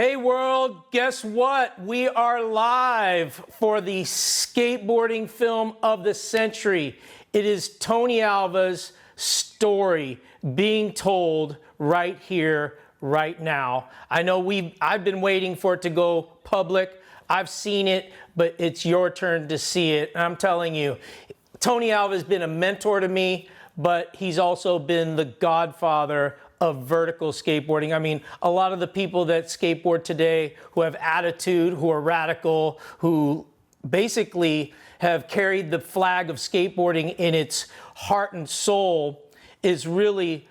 Hey world, guess what? We are live for the skateboarding film of the century. It is Tony Alva's story being told right here, right now. I know I've been waiting for it to go public. I've seen it, but it's your turn to see it. And I'm telling you, Tony Alva has been a mentor to me, but he's also been the godfather of vertical skateboarding. I mean, a lot of the people that skateboard today who have attitude, who are radical, who basically have carried the flag of skateboarding in its heart and soul is really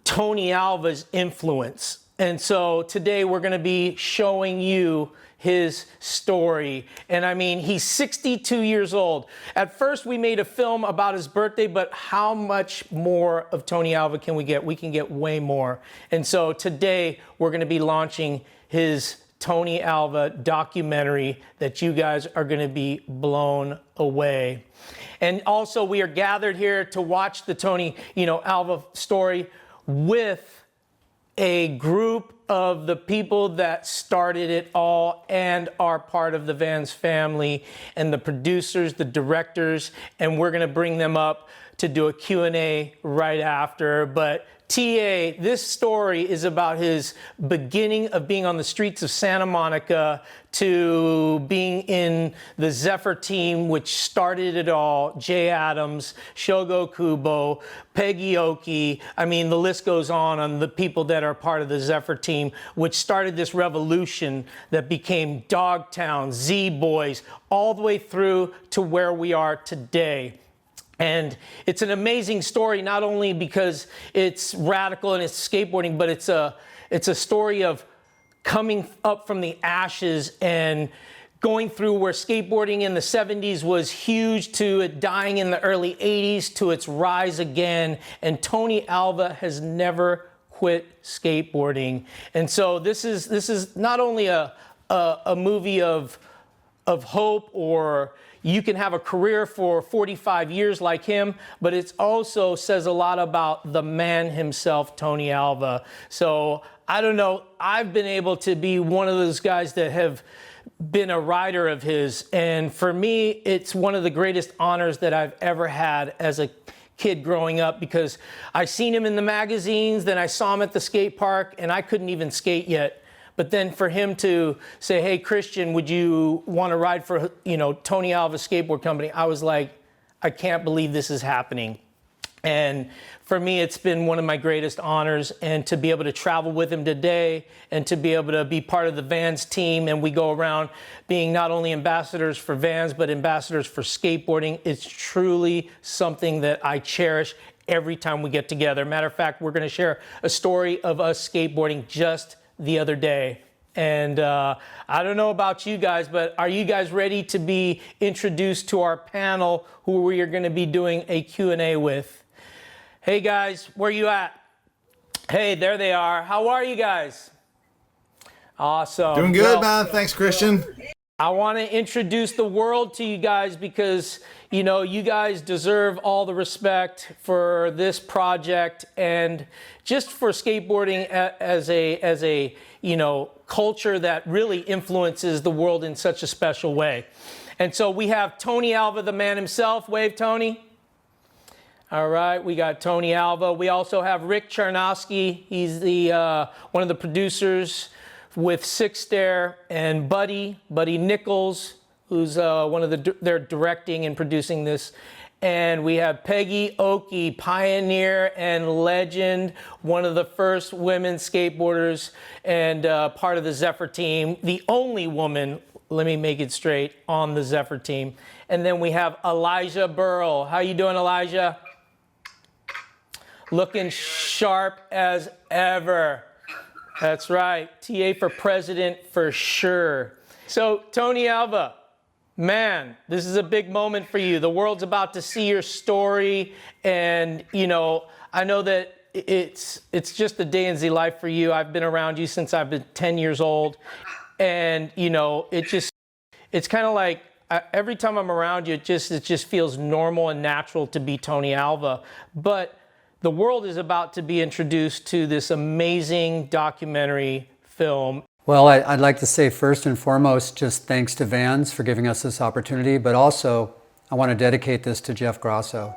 Tony Alva's influence. And so today we're going to be showing you his story. And I mean, he's 62 years old. At first we made a film about his birthday, but how much more of Tony Alva can we get? We can get way more. And so today we're going to be launching his Tony Alva documentary that you guys are going to be blown away. And also we are gathered here to watch the Tony, Alva story with a group of the people that started it all and are part of the VANS family, and the producers, the directors, and we're gonna bring them up to do a Q&A right after. But TA, this story is about his beginning of being on the streets of Santa Monica to being in the Zephyr team, which started it all. Jay Adams, Shogo Kubo, Peggy Oki. I mean, the list goes on the people that are part of the Zephyr team, which started this revolution that became Dogtown, Z-Boys, all the way through to where we are today. And it's an amazing story, not only because it's radical and it's skateboarding, but it's a story of coming up from the ashes and going through where skateboarding in the 70s was huge to it dying in the early 80s to its rise again. And Tony Alva has never quit skateboarding. And so this is not only a movie of hope, or you can have a career for 45 years like him, but it also says a lot about the man himself, Tony Alva. So I don't know, I've been able to be one of those guys that have been a rider of his. And for me, it's one of the greatest honors that I've ever had as a kid growing up, because I seen him in the magazines, then I saw him at the skate park, and I couldn't even skate yet. But then for him to say, hey, Christian, would you want to ride for, Tony Alva Skateboard Company? I was like, I can't believe this is happening. And for me, it's been one of my greatest honors, and to be able to travel with him today and to be able to be part of the VANS team. And we go around being not only ambassadors for VANS, but ambassadors for skateboarding. It's truly something that I cherish every time we get together. Matter of fact, we're going to share a story of us skateboarding just the other day. And I don't know about you guys, but are you guys ready to be introduced to our panel who we are going to be doing a Q&A with? Hey guys, where you at? Hey, there they are. How are you guys? Awesome. Doing good, man. Thanks, Christian. I want to introduce the world to you guys because, you guys deserve all the respect for this project and just for skateboarding as a culture that really influences the world in such a special way. And so we have Tony Alva, the man himself. Wave, Tony. All right, we got Tony Alva. We also have Rick Charnoski. He's the one of the producers with Six Stair, and Buddy Nichols, who's one of they're directing and producing this. And we have Peggy Oki, pioneer and legend, one of the first women skateboarders and part of the Zephyr team, the only woman, let me make it straight, on the Zephyr team. And then we have Elijah Berle. How you doing, Elijah? Looking sharp as ever. That's right, TA for president for sure. So Tony Alva, man, this is a big moment for you. The world's about to see your story, and I know that it's just a day in the life for you. I've been around you since I've been 10 years old, and it's kind of like every time I'm around you, it just feels normal and natural to be Tony Alva. But the world is about to be introduced to this amazing documentary film. Well, I'd like to say first and foremost, just thanks to VANS for giving us this opportunity, but also I want to dedicate this to Jeff Grosso.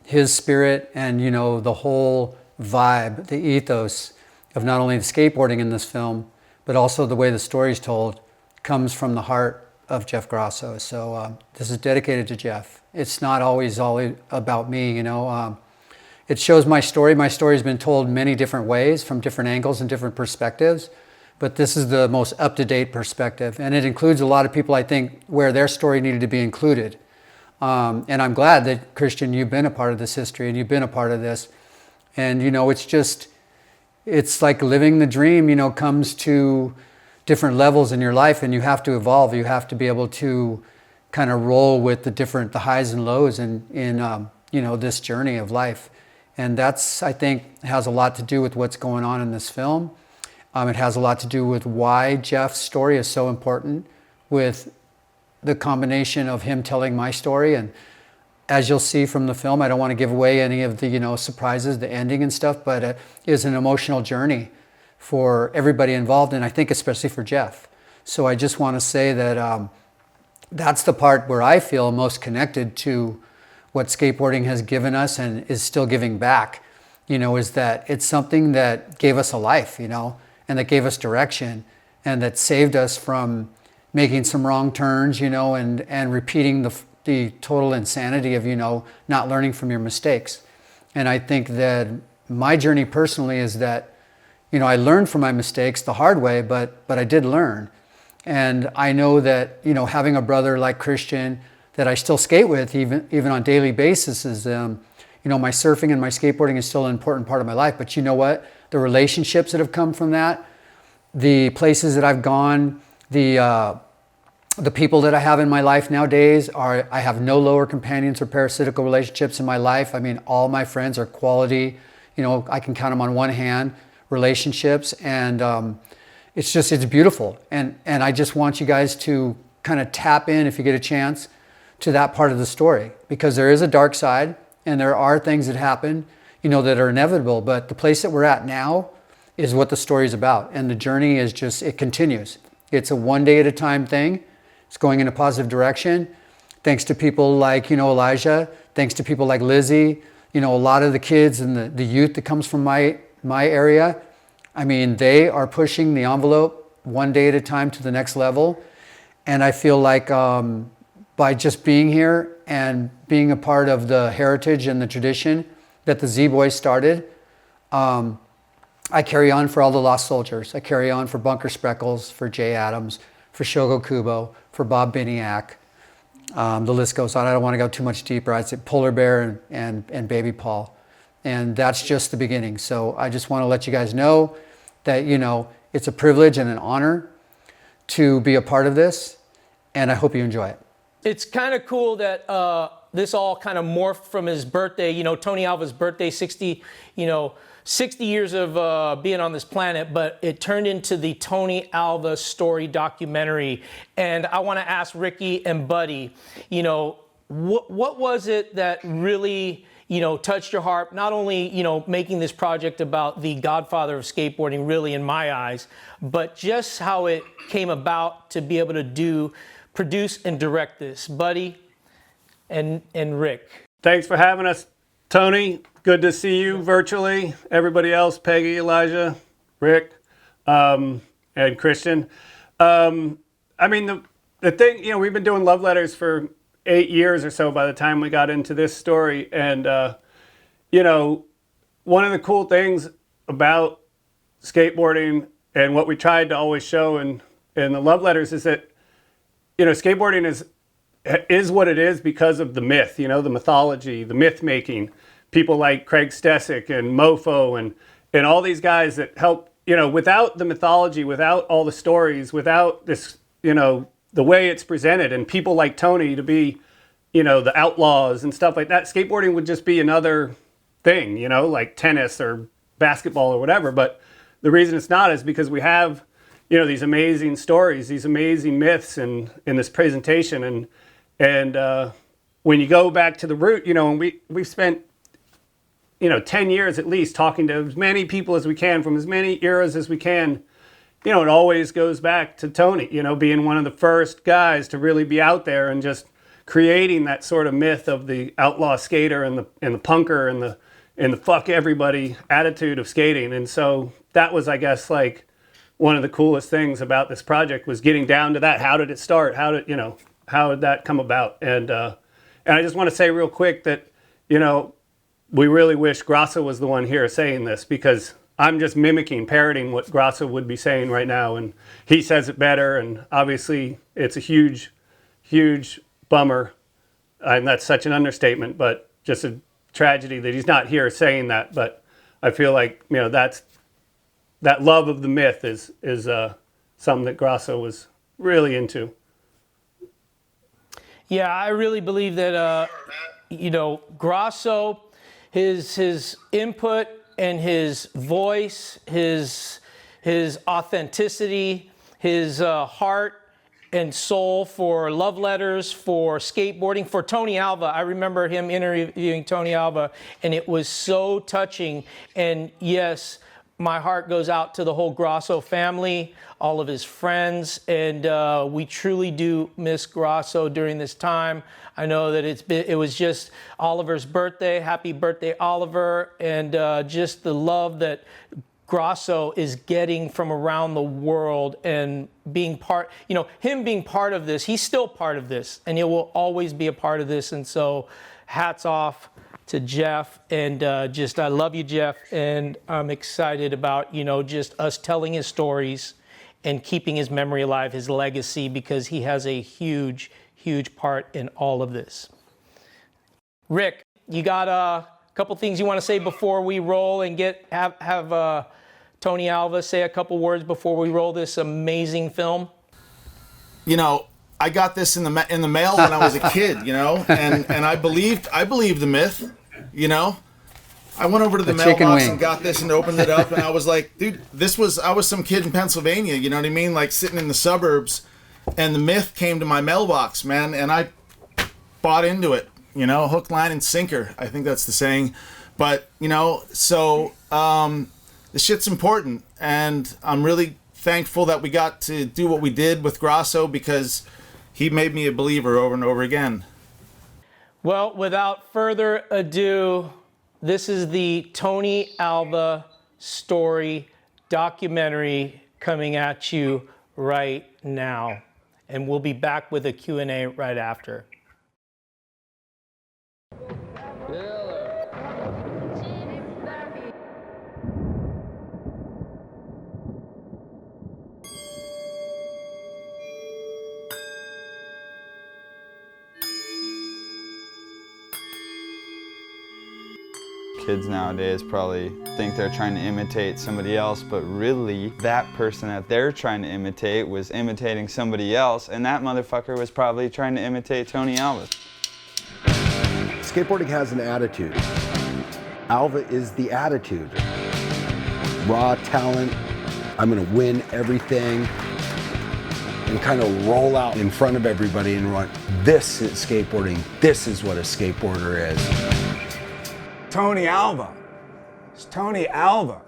His spirit and, you know, the whole vibe, the ethos of not only the skateboarding in this film, but also the way the story's told, comes from the heart of Jeff Grosso. So this is dedicated to Jeff. It's not always all about me, you know. It shows my story. My story's been told many different ways, from different angles and different perspectives, but this is the most up-to-date perspective. And it includes a lot of people, I think, where their story needed to be included. And I'm glad that, Christian, you've been a part of this history and you've been a part of this. And, you know, it's like living the dream, you know, comes to different levels in your life, and you have to evolve. You have to be able to kind of roll with the highs and lows in you know, this journey of life. And that's, I think, has a lot to do with what's going on in this film. It has a lot to do with why Jeff's story is so important, with the combination of him telling my story. And as you'll see from the film, I don't want to give away any of the, you know, surprises, the ending and stuff, but it is an emotional journey for everybody involved, and I think especially for Jeff. So I just want to say that that's the part where I feel most connected to what skateboarding has given us and is still giving back, you know, is that it's something that gave us a life, you know, and that gave us direction, and that saved us from making some wrong turns, you know, and repeating the total insanity of, you know, not learning from your mistakes. And I think that my journey personally is that, you know, I learned from my mistakes the hard way, but I did learn. And I know that, you know, having a brother like Christian that I still skate with even on a daily basis is, you know, my surfing and my skateboarding is still an important part of my life. But you know what? The relationships that have come from that, the places that I've gone, the people that I have in my life nowadays I have no lower companions or parasitical relationships in my life. I mean, all my friends are quality, you know, I can count them on one hand, relationships. And it's beautiful. And I just want you guys to kind of tap in, if you get a chance, to that part of the story, because there is a dark side and there are things that happen, you know, that are inevitable. But the place that we're at now is what the story is about. And the journey is just, it continues. It's a one day at a time thing. It's going in a positive direction. Thanks to people like, you know, Elijah, thanks to people like Lizzie, you know, a lot of the kids and the youth that comes from my area. I mean, they are pushing the envelope one day at a time to the next level. And I feel like by just being here and being a part of the heritage and the tradition that the Z-Boys started, I carry on for all the lost soldiers. I carry on for Bunker Spreckels, for Jay Adams, for Shogo Kubo, for Bob Biniak. The list goes on. I don't want to go too much deeper. I'd say Polar Bear and Baby Paul. And that's just the beginning. So I just want to let you guys know that, you know, it's a privilege and an honor to be a part of this. And I hope you enjoy it. It's kind of cool that this all kind of morphed from his birthday. You know, Tony Alva's birthday, 60 years of being on this planet, but it turned into the Tony Alva Story documentary. And I want to ask Ricky and Buddy, you know, what was it that really, you know, touched your heart? Not only, you know, making this project about the godfather of skateboarding, really, in my eyes, but just how it came about to be able to produce and direct this. Buddy and Rick. Thanks for having us, Tony. Good to see you virtually. Everybody else, Peggy, Elijah, Rick, and Christian. I mean, the thing, you know, we've been doing love letters for 8 years or so by the time we got into this story. And, you know, one of the cool things about skateboarding and what we tried to always show in the love letters is that, you know, skateboarding is what it is because of the myth, you know, the mythology, the myth making. People like Craig Stesick and Mofo and all these guys that help, you know, without the mythology, without all the stories, without this, you know, the way it's presented, and people like Tony to be, you know, the outlaws and stuff like that, skateboarding would just be another thing, you know, like tennis or basketball or whatever. But the reason it's not is because we have, you know, these amazing stories, these amazing myths in this presentation. And when you go back to the root, you know, and we've spent, you know, 10 years at least talking to as many people as we can from as many eras as we can, you know, it always goes back to Tony, you know, being one of the first guys to really be out there and just creating that sort of myth of the outlaw skater and the punker and the fuck everybody attitude of skating. And so that was, I guess, like one of the coolest things about this project was getting down to that. How did it start? How did that come about? And I just want to say real quick that, you know, we really wish Grosso was the one here saying this, because I'm just parroting what Grosso would be saying right now, and he says it better, and obviously it's a huge, huge bummer, and that's such an understatement, but just a tragedy that he's not here saying that. But I feel like, you know, that love of the myth is something that Grosso was really into. Yeah, I really believe that, you know, Grosso, his input and his voice, his authenticity, his heart and soul for love letters, for skateboarding, for Tony Alva. I remember him interviewing Tony Alva, and it was so touching. And yes, my heart goes out to the whole Grosso family, all of his friends, and we truly do miss Grosso during this time. I know that it was just Oliver's birthday. Happy birthday, Oliver. And just the love that Grosso is getting from around the world and being part, you know, him being part of this. He's still part of this, and he will always be a part of this. And so hats off to Jeff, and just I love you, Jeff, and I'm excited about, you know, just us telling his stories and keeping his memory alive, his legacy, because he has a huge part in all of this. Rick, you got a couple things you want to say before we roll and have Tony Alva say a couple words before we roll this amazing film? You know, I got this in the mail when I was a kid, you know, and I believed the myth, you know. I went over to the mailbox and got this and opened it up, and I was like, dude, I was some kid in Pennsylvania, you know what I mean? Like sitting in the suburbs, and the myth came to my mailbox, man, and I bought into it, you know, hook, line, and sinker. I think that's the saying. But, you know, so the shit's important, and I'm really thankful that we got to do what we did with Grosso, because he made me a believer over and over again. Well, without further ado, this is the Tony Alva Story documentary coming at you right now. And we'll be back with a Q&A right after. Kids nowadays probably think they're trying to imitate somebody else, but really that person that they're trying to imitate was imitating somebody else, and that motherfucker was probably trying to imitate Tony Alva. Skateboarding has an attitude. Alva is the attitude. Raw talent, I'm gonna win everything, and kind of roll out in front of everybody and run, this is skateboarding, this is what a skateboarder is. Tony Alva. It's Tony Alva.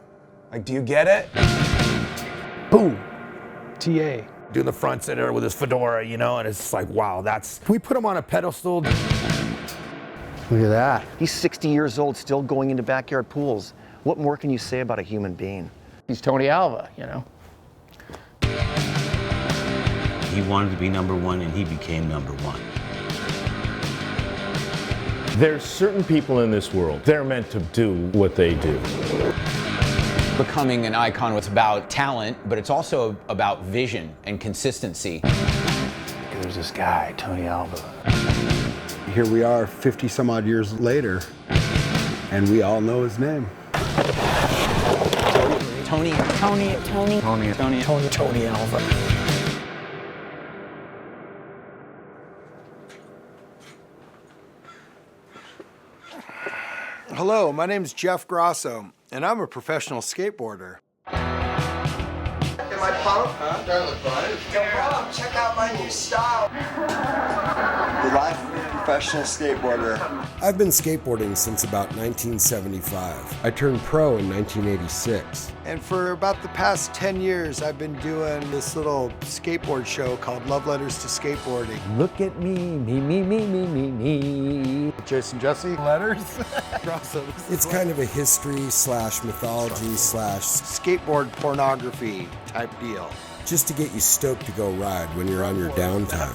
Like, do you get it? Boom. TA. Doing the front center with his fedora, you know, and it's just like, wow, that's... We put him on a pedestal. Look at that. He's 60 years old, still going into backyard pools. What more can you say about a human being? He's Tony Alva, you know. He wanted to be number one, and he became number one. There's certain people in this world, they're meant to do what they do. Becoming an icon was about talent, but it's also about vision and consistency. There's this guy, Tony Alva. Here we are 50 some odd years later, and we all know his name. Tony Alva. Hello, my name's Jeff Grosso, and I'm a professional skateboarder. Am I pumped? Huh? That looks fine. Yo, Bob, check out my new style. Good life? professional skateboarder. I've been skateboarding since about 1975. I turned pro in 1986. And for about the past 10 years, I've been doing this little skateboard show called Love Letters to Skateboarding. Look at me. Jason Jesse. Letters? It's kind of a history / mythology / skateboard pornography type deal. just to get you stoked to go ride when you're on your downtime.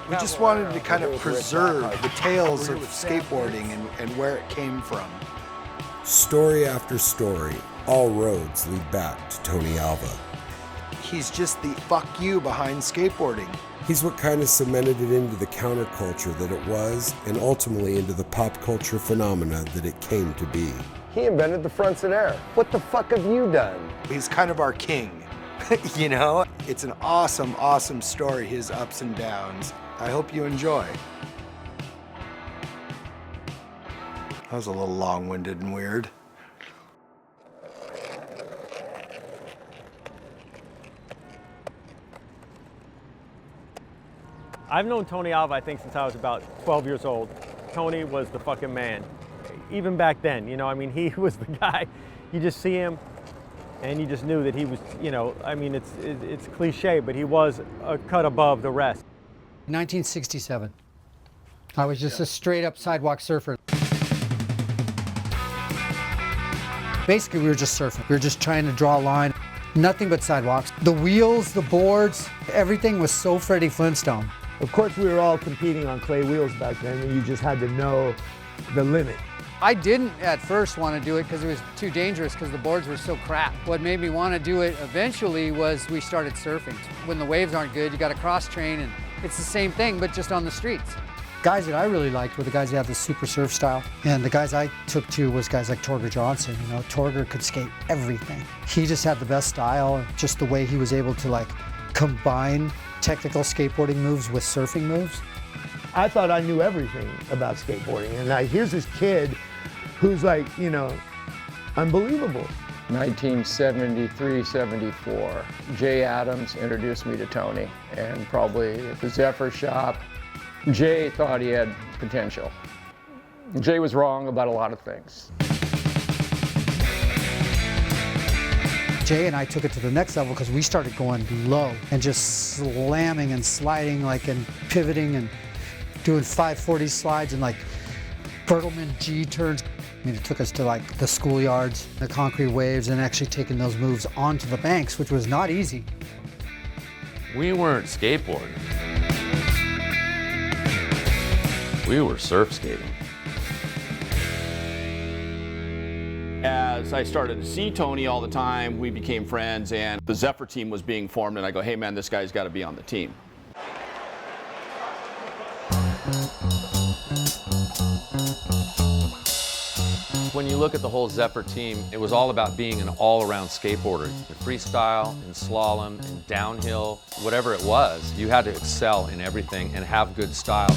We just wanted to kind of preserve the tales of skateboarding and where it came from. Story after story, all roads lead back to Tony Alva. He's just the fuck you behind skateboarding. He's what kind of cemented it into the counterculture that it was, and ultimately into the pop culture phenomena that it came to be. He invented the fronts in air. What the fuck have you done? He's kind of our king, you know? It's an awesome, awesome story, his ups and downs. I hope you enjoy. That was a little long-winded and weird. I've known Tony Alva, I think, since I was about 12 years old. Tony was the fucking man. Even back then, you know, I mean, he was the guy. You just see him, and you just knew that he was, you know, I mean, it's cliche, but he was a cut above the rest. 1967. I was just a straight-up sidewalk surfer. Basically, we were just surfing. We were just trying to draw a line. Nothing but sidewalks. The wheels, the boards, everything was so Freddie Flintstone. Of course, we were all competing on clay wheels back then, and you just had to know the limit. I didn't at first want to do it because it was too dangerous because the boards were so crap. What made me want to do it eventually was we started surfing. When the waves aren't good, you got to cross-train, and it's the same thing, but just on the streets. Guys that I really liked were the guys that had the super surf style. And the guys I took to was guys like Torger Johnson. You know, Torger could skate everything. He just had the best style, and just the way he was able to like combine technical skateboarding moves with surfing moves. I thought I knew everything about skateboarding, and here's this kid who's like, you know, unbelievable. 1973, 74. Jay Adams introduced me to Tony, and probably at the Zephyr shop, Jay thought he had potential. Jay was wrong about a lot of things. Jay and I took it to the next level because we started going low and just slamming and sliding, like, and pivoting and doing 540 slides and like Bertleman G turns. I mean, it took us to like the schoolyards, the concrete waves, and actually taking those moves onto the banks, which was not easy. We weren't skateboarding. We were surf skating. As I started to see Tony all the time, we became friends, and the Zephyr team was being formed, and I go, hey man, this guy's got to be on the team. When you look at the whole Zephyr team, it was all about being an all-around skateboarder. In freestyle, in slalom, in downhill, whatever it was, you had to excel in everything and have good style.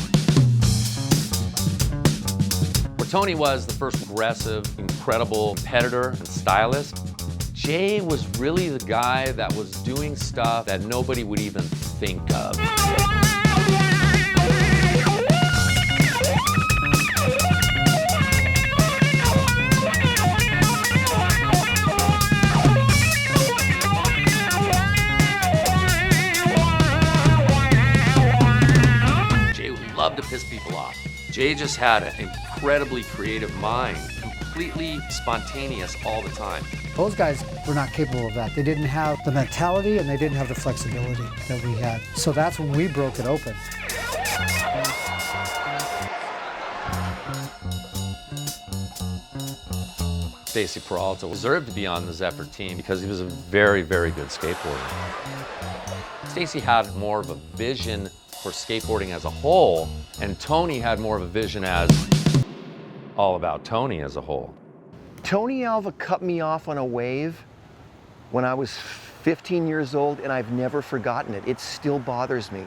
Where Tony was the first aggressive, incredible competitor and stylist, Jay was really the guy that was doing stuff that nobody would even think of. Loved to piss people off. Jay just had an incredibly creative mind, completely spontaneous all the time. Those guys were not capable of that. They didn't have the mentality and they didn't have the flexibility that we had. So that's when we broke it open. STACY PERALTA deserved to be on the Zephyr team because he was a very, very good skateboarder. STACY had more of a vision for skateboarding as a whole, and Tony had more of a vision as all about Tony as a whole. Tony Alva cut me off on a wave when I was 15 years old, and I've never forgotten it. It still bothers me.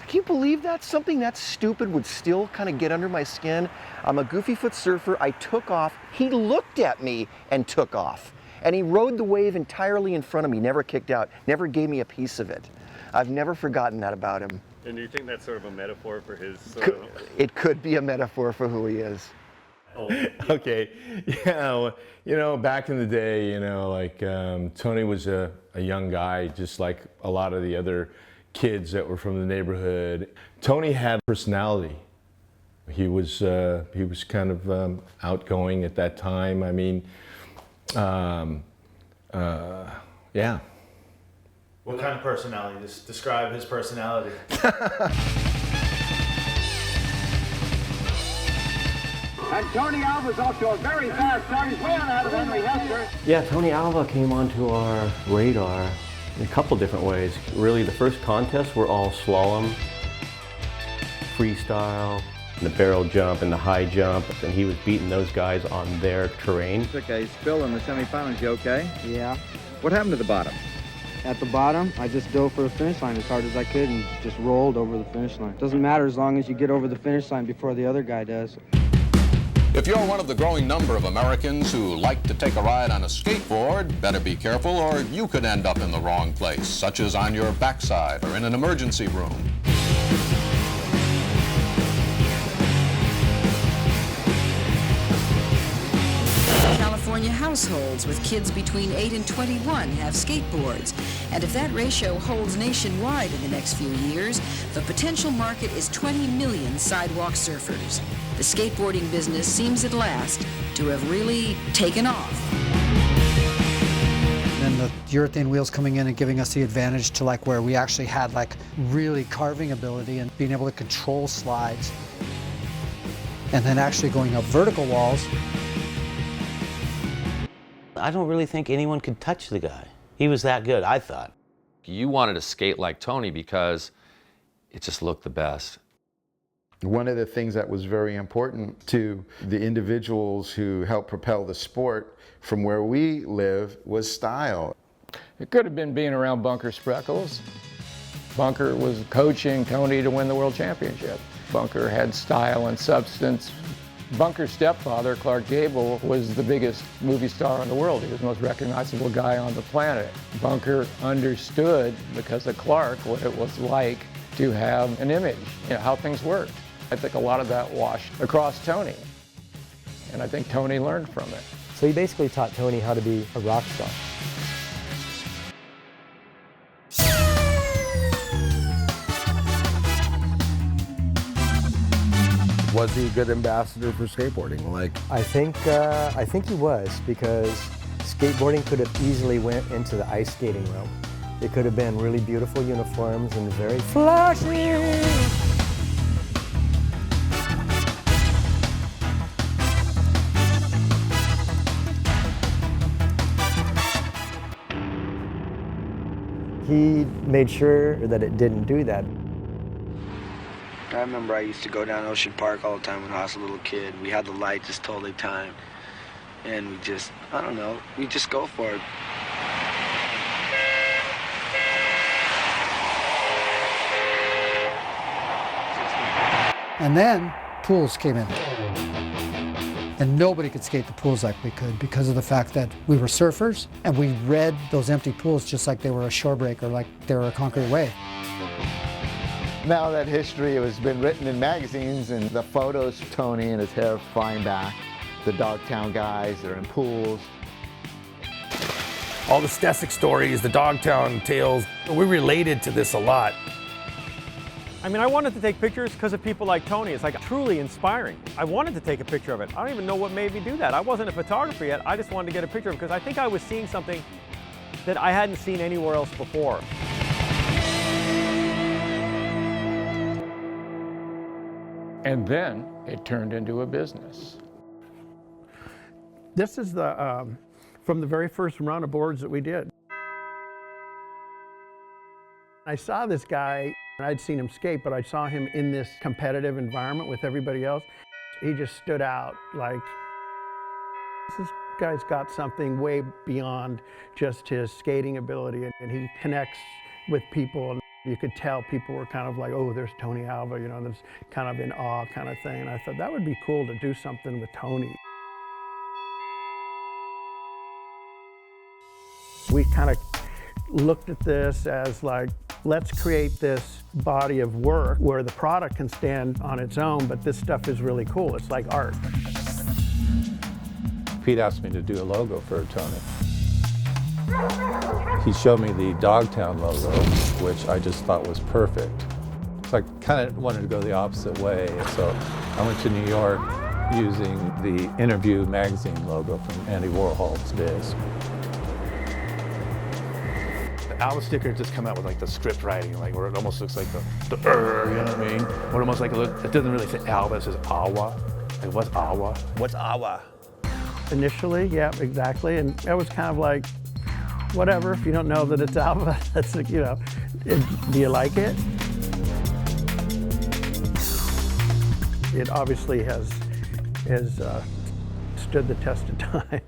Can you believe that? Something that stupid would still kind of get under my skin. I'm a goofy foot surfer. I took off. He looked at me and took off. And he rode the wave entirely in front of me, never kicked out, never gave me a piece of it. I've never forgotten that about him. And do you think that's sort of a metaphor for his It could be a metaphor for who he is. Okay, yeah, you know, back in the day, you know, like Tony was a young guy, just like a lot of the other kids that were from the neighborhood. Tony had personality. He was kind of outgoing at that time. I mean, yeah. What kind of personality? Just describe his personality. And Tony Alva's off to a very fast start. He's way on ahead of Henry Hester. Yeah, Tony Alva came onto our radar in a couple different ways. Really, the first contests were all slalom, freestyle, the barrel jump and the high jump, and he was beating those guys on their terrain. Okay, Spill in the semifinals, you okay? Yeah. What happened to the bottom? At the bottom, I just dove for the finish line as hard as I could and just rolled over the finish line. Doesn't matter as long as you get over the finish line before the other guy does. If you're one of the growing number of Americans who like to take a ride on a skateboard, better be careful or you could end up in the wrong place, such as on your backside or in an emergency room. California households with kids between 8 and 21 have skateboards, and if that ratio holds nationwide in the next few years, the potential market is 20 million sidewalk surfers. The skateboarding business seems at last to have really taken off. And the urethane wheels coming in and giving us the advantage to like where we actually had like really carving ability and being able to control slides. And then actually going up vertical walls. I don't really think anyone could touch the guy. He was that good, I thought. You wanted to skate like Tony because it just looked the best. One of the things that was very important to the individuals who helped propel the sport from where we live was style. It could have been being around Bunker Spreckels. Bunker was coaching Tony to win the world championship. Bunker had style and substance. Bunker's stepfather, Clark Gable, was the biggest movie star in the world. He was the most recognizable guy on the planet. Bunker understood, because of Clark, what it was like to have an image, you know, how things worked. I think a lot of that washed across Tony, and I think Tony learned from it. So he basically taught Tony how to be a rock star. Was he a good ambassador for skateboarding? Like, I think he was, because skateboarding could have easily went into the ice skating realm. It could have been really beautiful uniforms and very flashy. He made sure that it didn't do that. I remember I used to go down Ocean Park all the time when I was a little kid. We had the light just totally timed. And we just, I don't know, we just go for it. And then pools came in. And nobody could skate the pools like we could because of the fact that we were surfers and we read those empty pools just like they were a shore break or like they were a concrete wave. Now that history has been written in magazines, and the photos of Tony and his hair flying back, the Dogtown guys that are in pools. All the Stesic stories, the Dogtown tales, we related to this a lot. I mean, I wanted to take pictures because of people like Tony. It's like truly inspiring. I wanted to take a picture of it. I don't even know what made me do that. I wasn't a photographer yet. I just wanted to get a picture of it because I think I was seeing something that I hadn't seen anywhere else before. And then it turned into a business. This is the from the very first run of boards that we did. I saw this guy, and I'd seen him skate, but I saw him in this competitive environment with everybody else. He just stood out like, this guy's got something way beyond just his skating ability, and he connects with people. And you could tell people were kind of like, oh, there's Tony Alva, you know, there's kind of in awe kind of thing. And I thought that would be cool to do something with Tony. We kind of looked at this as like, let's create this body of work where the product can stand on its own, but this stuff is really cool. It's like art. Pete asked me to do a logo for Tony. He showed me the Dogtown logo, which I just thought was perfect. So I kind of wanted to go the opposite way. So I went to New York using the Interview magazine logo from Andy Warhol's days. The Alva sticker just come out with like the script writing, like where it almost looks like the you know what I mean? Or almost like it doesn't really say Alva, it says Awa. Like what's Awa? What's Awa? Initially, yeah, exactly. And it was kind of like, whatever, if you don't know that it's Alva, that's, you know, do you like it? It obviously has stood the test of time.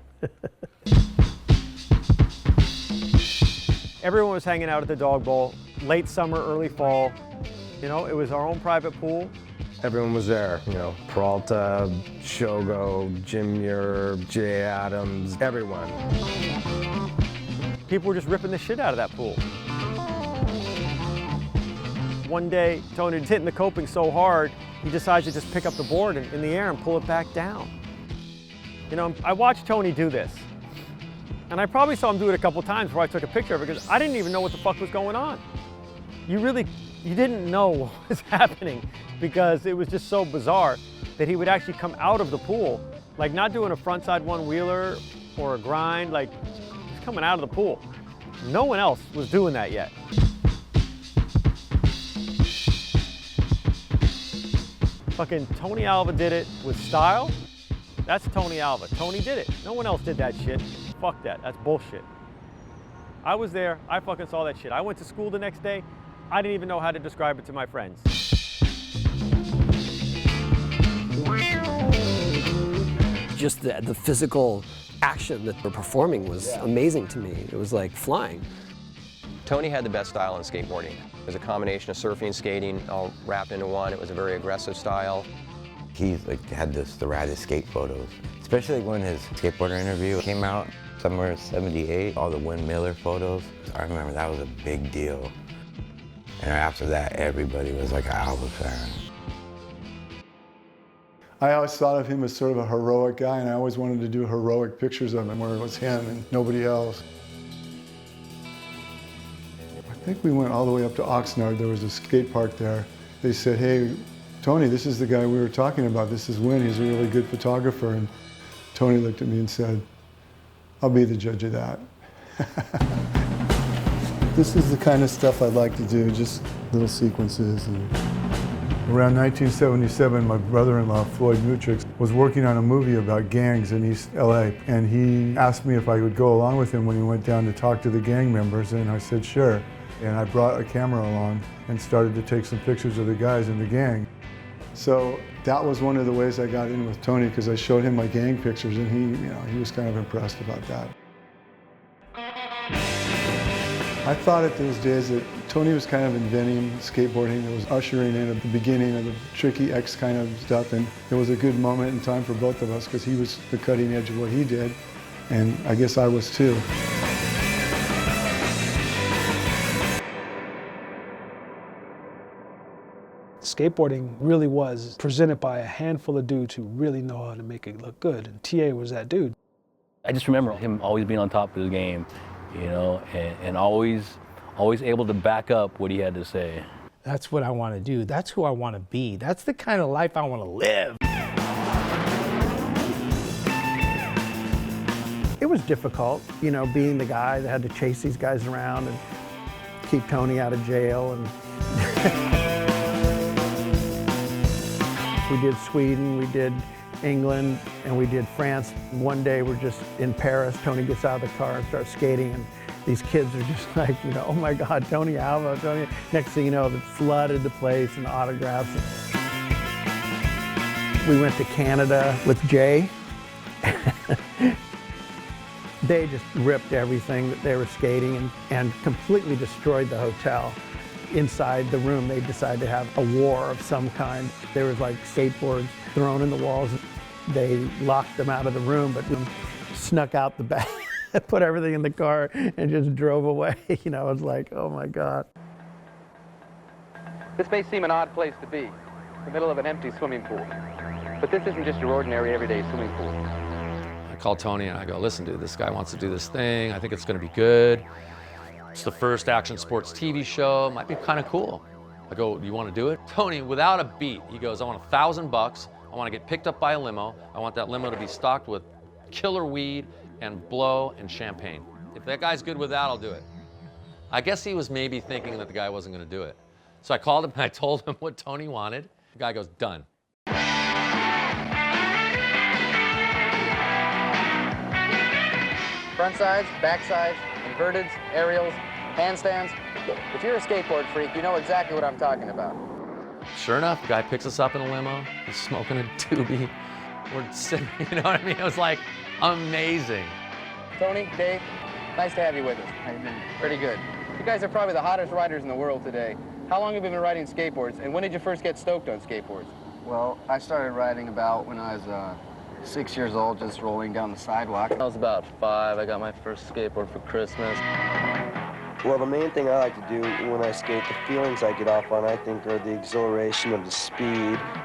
Everyone was hanging out at the dog bowl, late summer, early fall. You know, it was our own private pool. Everyone was there, you know, Peralta, Shogo, Jim Muir, Jay Adams, everyone. People were just ripping the shit out of that pool. One day, Tony was hitting the coping so hard, he decides to just pick up the board in the air and pull it back down. You know, I watched Tony do this. And I probably saw him do it a couple times before I took a picture of it because I didn't even know what the fuck was going on. You didn't know what was happening because it was just so bizarre that he would actually come out of the pool, like not doing a frontside one-wheeler or a grind, like just coming out of the pool. No one else was doing that yet. Fucking Tony Alva did it with style. That's Tony Alva. Tony did it. No one else did that shit. Fuck that. That's bullshit. I was there. I fucking saw that shit. I went to school the next day. I didn't even know how to describe it to my friends. Just the physical action that we're performing was amazing to me. It was like flying. Tony had the best style in skateboarding. It was a combination of surfing and skating all wrapped into one. It was a very aggressive style. He had the raddest skate photos, especially when his skateboarder interview came out somewhere in '78, all the Win Miller photos. I remember that was a big deal. And after that, everybody was like an Alva fan. I always thought of him as sort of a heroic guy, and I always wanted to do heroic pictures of him where it was him and nobody else. I think we went all the way up to Oxnard. There was a skate park there. They said, hey, Tony, this is the guy we were talking about. This is Win. He's a really good photographer. And Tony looked at me and said, I'll be the judge of that. This is the kind of stuff I'd like to do, just little sequences. And around 1977, my brother-in-law, Floyd Mutrix, was working on a movie about gangs in East LA. And he asked me if I would go along with him when he went down to talk to the gang members. And I said, sure. And I brought a camera along and started to take some pictures of the guys in the gang. So that was one of the ways I got in with Tony, because I showed him my gang pictures and he was kind of impressed about that. I thought at those days that Tony was kind of inventing skateboarding. It was ushering in at the beginning of the Tricky X kind of stuff, and it was a good moment in time for both of us because he was the cutting edge of what he did, and I guess I was too. Skateboarding really was presented by a handful of dudes who really know how to make it look good, and TA was that dude. I just remember him always being on top of his game, you know, and always able to back up what he had to say. That's what I want to do. That's who I want to be. That's the kind of life I want to live. It was difficult, you know, being the guy that had to chase these guys around and keep Tony out of jail. And we did Sweden, we did England, and we did France. One day we're just in Paris. Tony gets out of the car and starts skating, and these kids are just like, you know, oh my God, Tony Alva, Tony. Next thing you know, they flooded the place and autographs. We went to Canada with Jay. They just ripped everything that they were skating and completely destroyed the hotel. Inside the room, they decided to have a war of some kind. There was like skateboards thrown in the walls. They locked them out of the room, but snuck out the back, put everything in the car, and just drove away. You know, it was like, oh my God. This may seem an odd place to be, the middle of an empty swimming pool. But this isn't just your ordinary, everyday swimming pool. I call Tony and I go, listen, dude, this guy wants to do this thing. I think it's going to be good. It's the first action sports TV show. Might be kind of cool. I go, you want to do it? Tony, without a beat, he goes, I want $1,000. I want to get picked up by a limo. I want that limo to be stocked with killer weed and blow and champagne. If that guy's good with that, I'll do it. I guess he was maybe thinking that the guy wasn't going to do it. So I called him and I told him what Tony wanted. The guy goes, done. Front sides, back sides, inverteds, aerials, handstands. If you're a skateboard freak, you know exactly what I'm talking about. Sure enough, the guy picks us up in a limo. He's smoking a doobie. We're sitting, you know what I mean? It was like amazing. Tony, Dave, nice to have you with us. How you doing? Pretty good. You guys are probably the hottest riders in the world today. How long have you been riding skateboards, and when did you first get stoked on skateboards? Well, I started riding about when I was 6 years old, just rolling down the sidewalk. I was about 5. I got my first skateboard for Christmas. Well, the main thing I like to do when I skate, the feelings I get off on, I think, are the exhilaration of the speed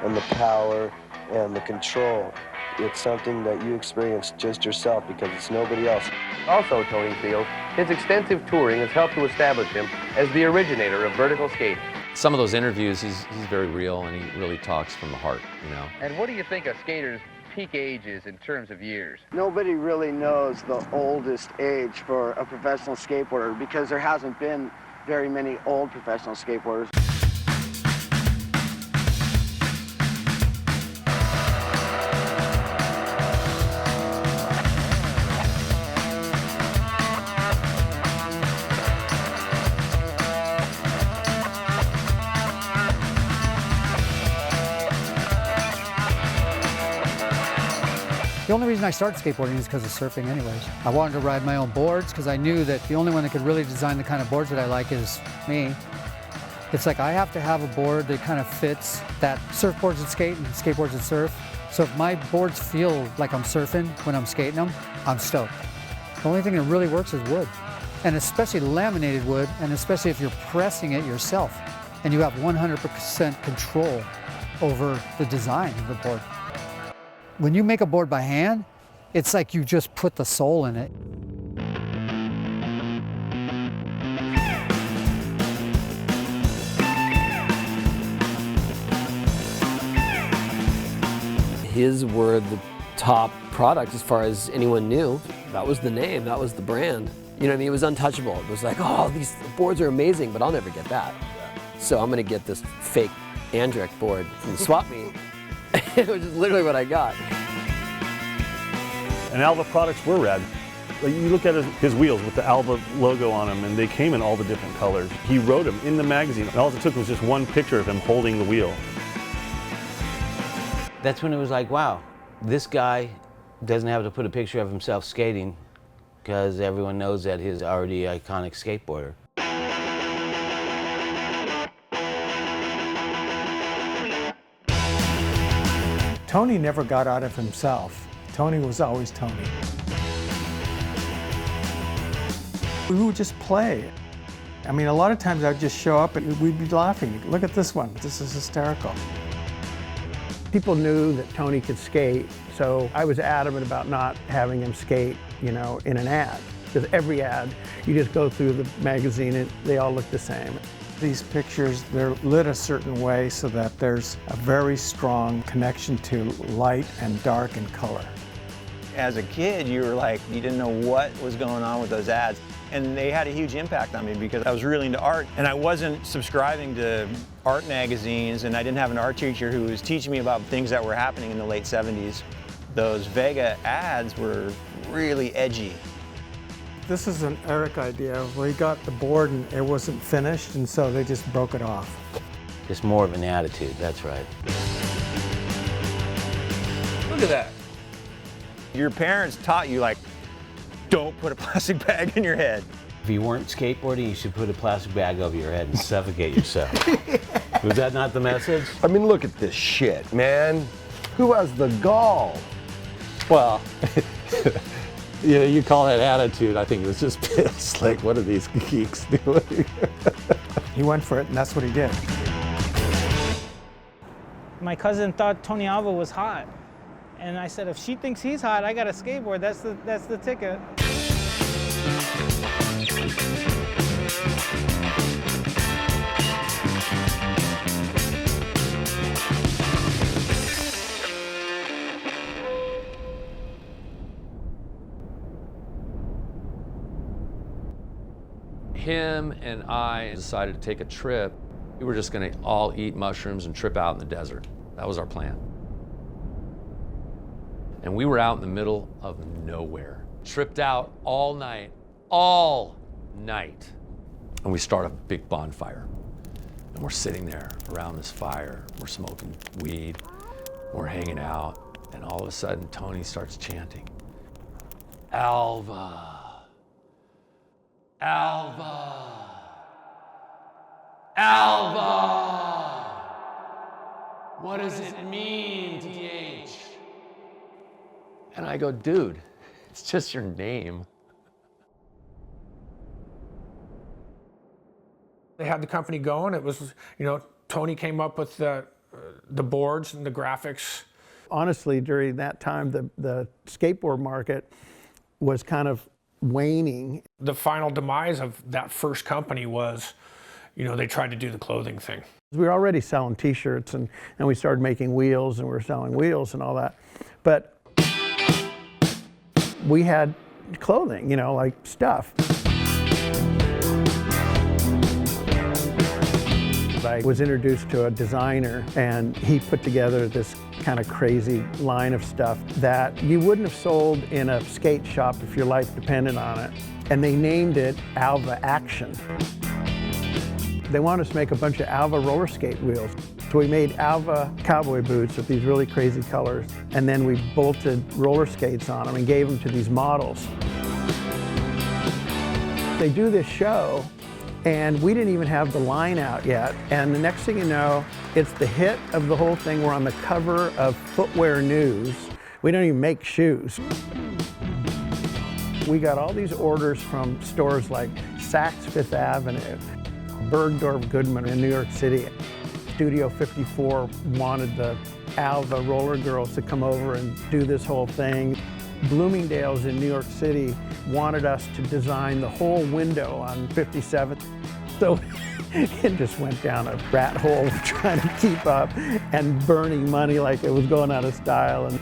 and the power and the control. It's something that you experience just yourself because it's nobody else. Also, Tony feels his extensive touring has helped to establish him as the originator of vertical skating. Some of those interviews, he's very real and he really talks from the heart, you know. And what do you think a skater's peak age is in terms of years? Nobody really knows the oldest age for a professional skateboarder because there hasn't been very many old professional skateboarders. The only reason I started skateboarding is because of surfing anyways. I wanted to ride my own boards because I knew that the only one that could really design the kind of boards that I like is me. It's like I have to have a board that kind of fits that surfboards that skate and skateboards that surf. So if my boards feel like I'm surfing when I'm skating them, I'm stoked. The only thing that really works is wood. And especially laminated wood, and especially if you're pressing it yourself and you have 100% control over the design of the board. When you make a board by hand, it's like you just put the soul in it. His were the top product as far as anyone knew. That was the name, that was the brand. You know what I mean? It was untouchable. It was like, oh, these boards are amazing, but I'll never get that. So I'm gonna get this fake Andreck board from the swap meet. It was just literally what I got. And Alva products were rad. Like you look at his wheels with the Alva logo on them, and they came in all the different colors. He wrote them in the magazine, and all it took was just one picture of him holding the wheel. That's when it was like, wow, this guy doesn't have to put a picture of himself skating because everyone knows that he's already an iconic skateboarder. Tony never got out of himself. Tony was always Tony. We would just play. I mean, a lot of times I'd just show up and we'd be laughing. Look at this one, this is hysterical. People knew that Tony could skate, so I was adamant about not having him skate, you know, in an ad. Because every ad, you just go through the magazine and they all look the same. These pictures, they're lit a certain way so that there's a very strong connection to light and dark and color. As a kid, you were like, you didn't know what was going on with those ads. And they had a huge impact on me because I was really into art and I wasn't subscribing to art magazines and I didn't have an art teacher who was teaching me about things that were happening in the late 70s. Those Vega ads were really edgy. This is an Eric idea where he got the board and it wasn't finished, and so they just broke it off. Just more of an attitude, that's right. Look at that. Your parents taught you, like, don't put a plastic bag in your head. If you weren't skateboarding, you should put a plastic bag over your head and suffocate yourself. Was that not the message? I mean, look at this shit, man. Who has the gall? Well, you know, you call that attitude, I think it was just pissed. Like, what are these geeks doing? He went for it, and that's what he did. My cousin thought Tony Alva was hot. And I said, if she thinks he's hot, I got a skateboard. That's the ticket. Him and I decided to take a trip. We were just gonna all eat mushrooms and trip out in the desert. That was our plan. And we were out in the middle of nowhere. Tripped out all night. And we start a big bonfire. And we're sitting there around this fire. We're smoking weed. We're hanging out. And all of a sudden, Tony starts chanting, Alva. Alva! Alva! What does it mean, DH? And I go, dude, it's just your name. They had the company going. It was, you know, Tony came up with the boards and the graphics. Honestly, during that time, the skateboard market was kind of waning. The final demise of that first company was, you know, they tried to do the clothing thing. We were already selling t-shirts and we started making wheels and we were selling wheels and all that. But we had clothing, you know, like stuff. I was introduced to a designer and he put together this kind of crazy line of stuff that you wouldn't have sold in a skate shop if your life depended on it. And they named it Alva Action. They wanted us to make a bunch of Alva roller skate wheels. So we made Alva cowboy boots with these really crazy colors. And then we bolted roller skates on them and gave them to these models. They do this show and we didn't even have the line out yet. And the next thing you know, it's the hit of the whole thing. We're on the cover of Footwear News. We don't even make shoes. We got all these orders from stores like Saks Fifth Avenue, Bergdorf Goodman in New York City. Studio 54 wanted the Alva roller girls to come over and do this whole thing. Bloomingdale's in New York City wanted us to design the whole window on 57th. So it just went down a rat hole trying to keep up and burning money like it was going out of style. And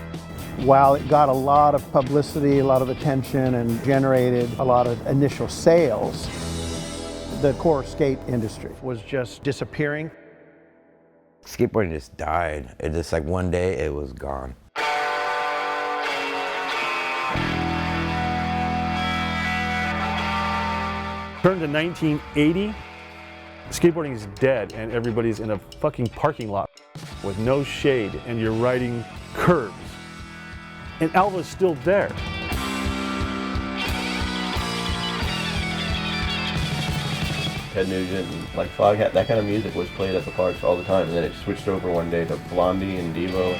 while it got a lot of publicity, a lot of attention, and generated a lot of initial sales, the core skate industry was just disappearing. Skateboarding just died. It just like one day it was gone. Turned to 1980, skateboarding is dead and everybody's in a fucking parking lot with no shade and you're riding curbs. And Alva's still there. Ted Nugent and like Foghat, that kind of music was played at the parks all the time, and then it switched over one day to Blondie and Devo.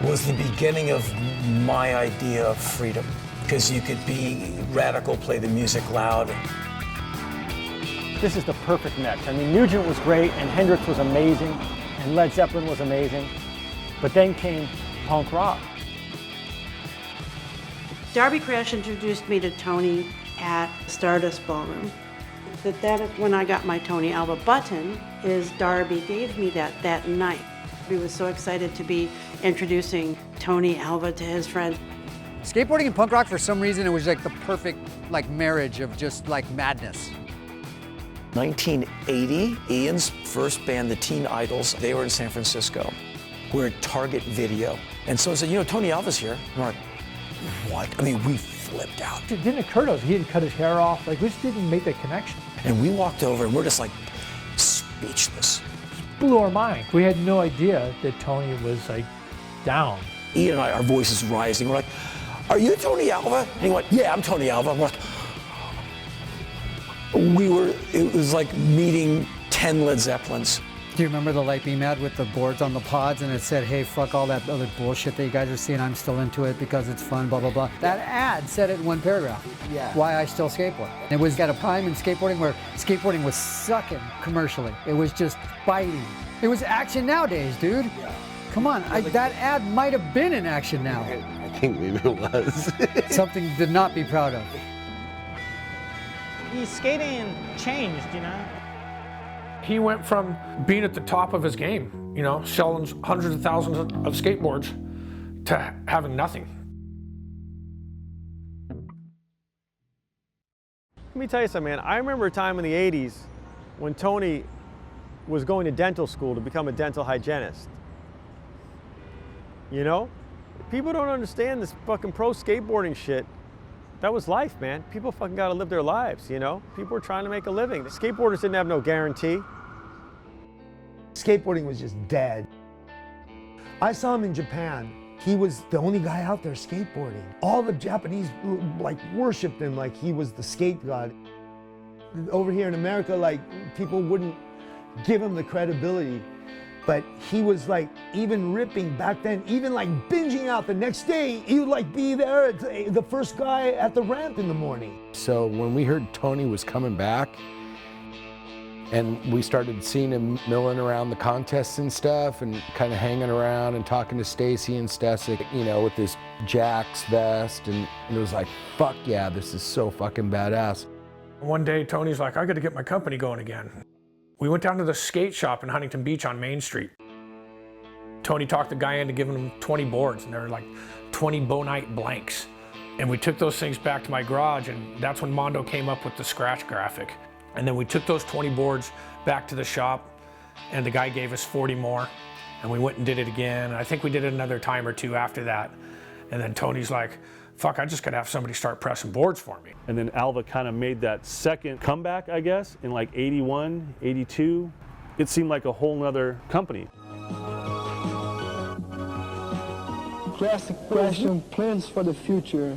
Was the beginning of my idea of freedom, because you could be radical, play the music loud. This is the perfect mix. I mean, Nugent was great, and Hendrix was amazing, and Led Zeppelin was amazing, but then came punk rock. Darby Crash introduced me to Tony at Stardust Ballroom. That is when I got my Tony Alva button, is Darby gave me that night. He was so excited to be introducing Tony Alva to his friends. Skateboarding and punk rock, for some reason, it was like the perfect marriage of just madness. 1980, Ian's first band, the Teen Idols, they were in San Francisco. We're at Target Video. And so I said, you know, Tony Alva's here. And we're like, what? I mean, we flipped out. It didn't occur to us. He didn't cut his hair off. Like, we just didn't make that connection. And we walked over and we're just like speechless. It blew our mind. We had no idea that Tony was down. Ian and I, our voices rising. We're like, are you Tony Alva? And he went, yeah, I'm Tony Alva. And we're like, it was like meeting 10 Led Zeppelins. Do you remember the light beam ad with the boards on the pods and it said, hey, fuck all that other bullshit that you guys are seeing, I'm still into it because it's fun, blah, blah, blah. That ad said it in one paragraph. Yeah. Why I still skateboard. It was at a time in skateboarding where skateboarding was sucking commercially. It was just fighting. It was Action Now days, dude. Yeah. Come on, that ad might have been in Action Now. I think maybe it was. Something to not be proud of. Skating changed, you know? He went from being at the top of his game, you know, selling hundreds of thousands of skateboards, to having nothing. Let me tell you something, man. I remember a time in the 80s when Tony was going to dental school to become a dental hygienist. You know? People don't understand this fucking pro skateboarding shit. That was life, man. People fucking gotta live their lives, you know? People were trying to make a living. The skateboarders didn't have no guarantee. Skateboarding was just dead. I saw him in Japan. He was the only guy out there skateboarding. All the Japanese like worshipped him like he was the skate god. Over here in America, like people wouldn't give him the credibility. But he was like even ripping back then, even like binging out the next day. He would like be there, the first guy at the ramp in the morning. So when we heard Tony was coming back, and we started seeing him milling around the contests and stuff, and kind of hanging around and talking to STACY and STACY, you know, with this Jack's vest, and it was like, fuck yeah, this is so fucking badass. One day, Tony's like, I gotta get my company going again. We went down to the skate shop in Huntington Beach on Main Street. Tony talked the guy into giving him 20 boards, and they were like 20 Bonite blanks. And we took those things back to my garage, and that's when Mondo came up with the scratch graphic. And then we took those 20 boards back to the shop, and the guy gave us 40 more, and we went and did it again. I think we did it another time or two after that. And then Tony's like, fuck, I just gotta have somebody start pressing boards for me. And then Alva kind of made that second comeback, I guess, in like 81, 82. It seemed like a whole nother company. Classic question, plans for the future.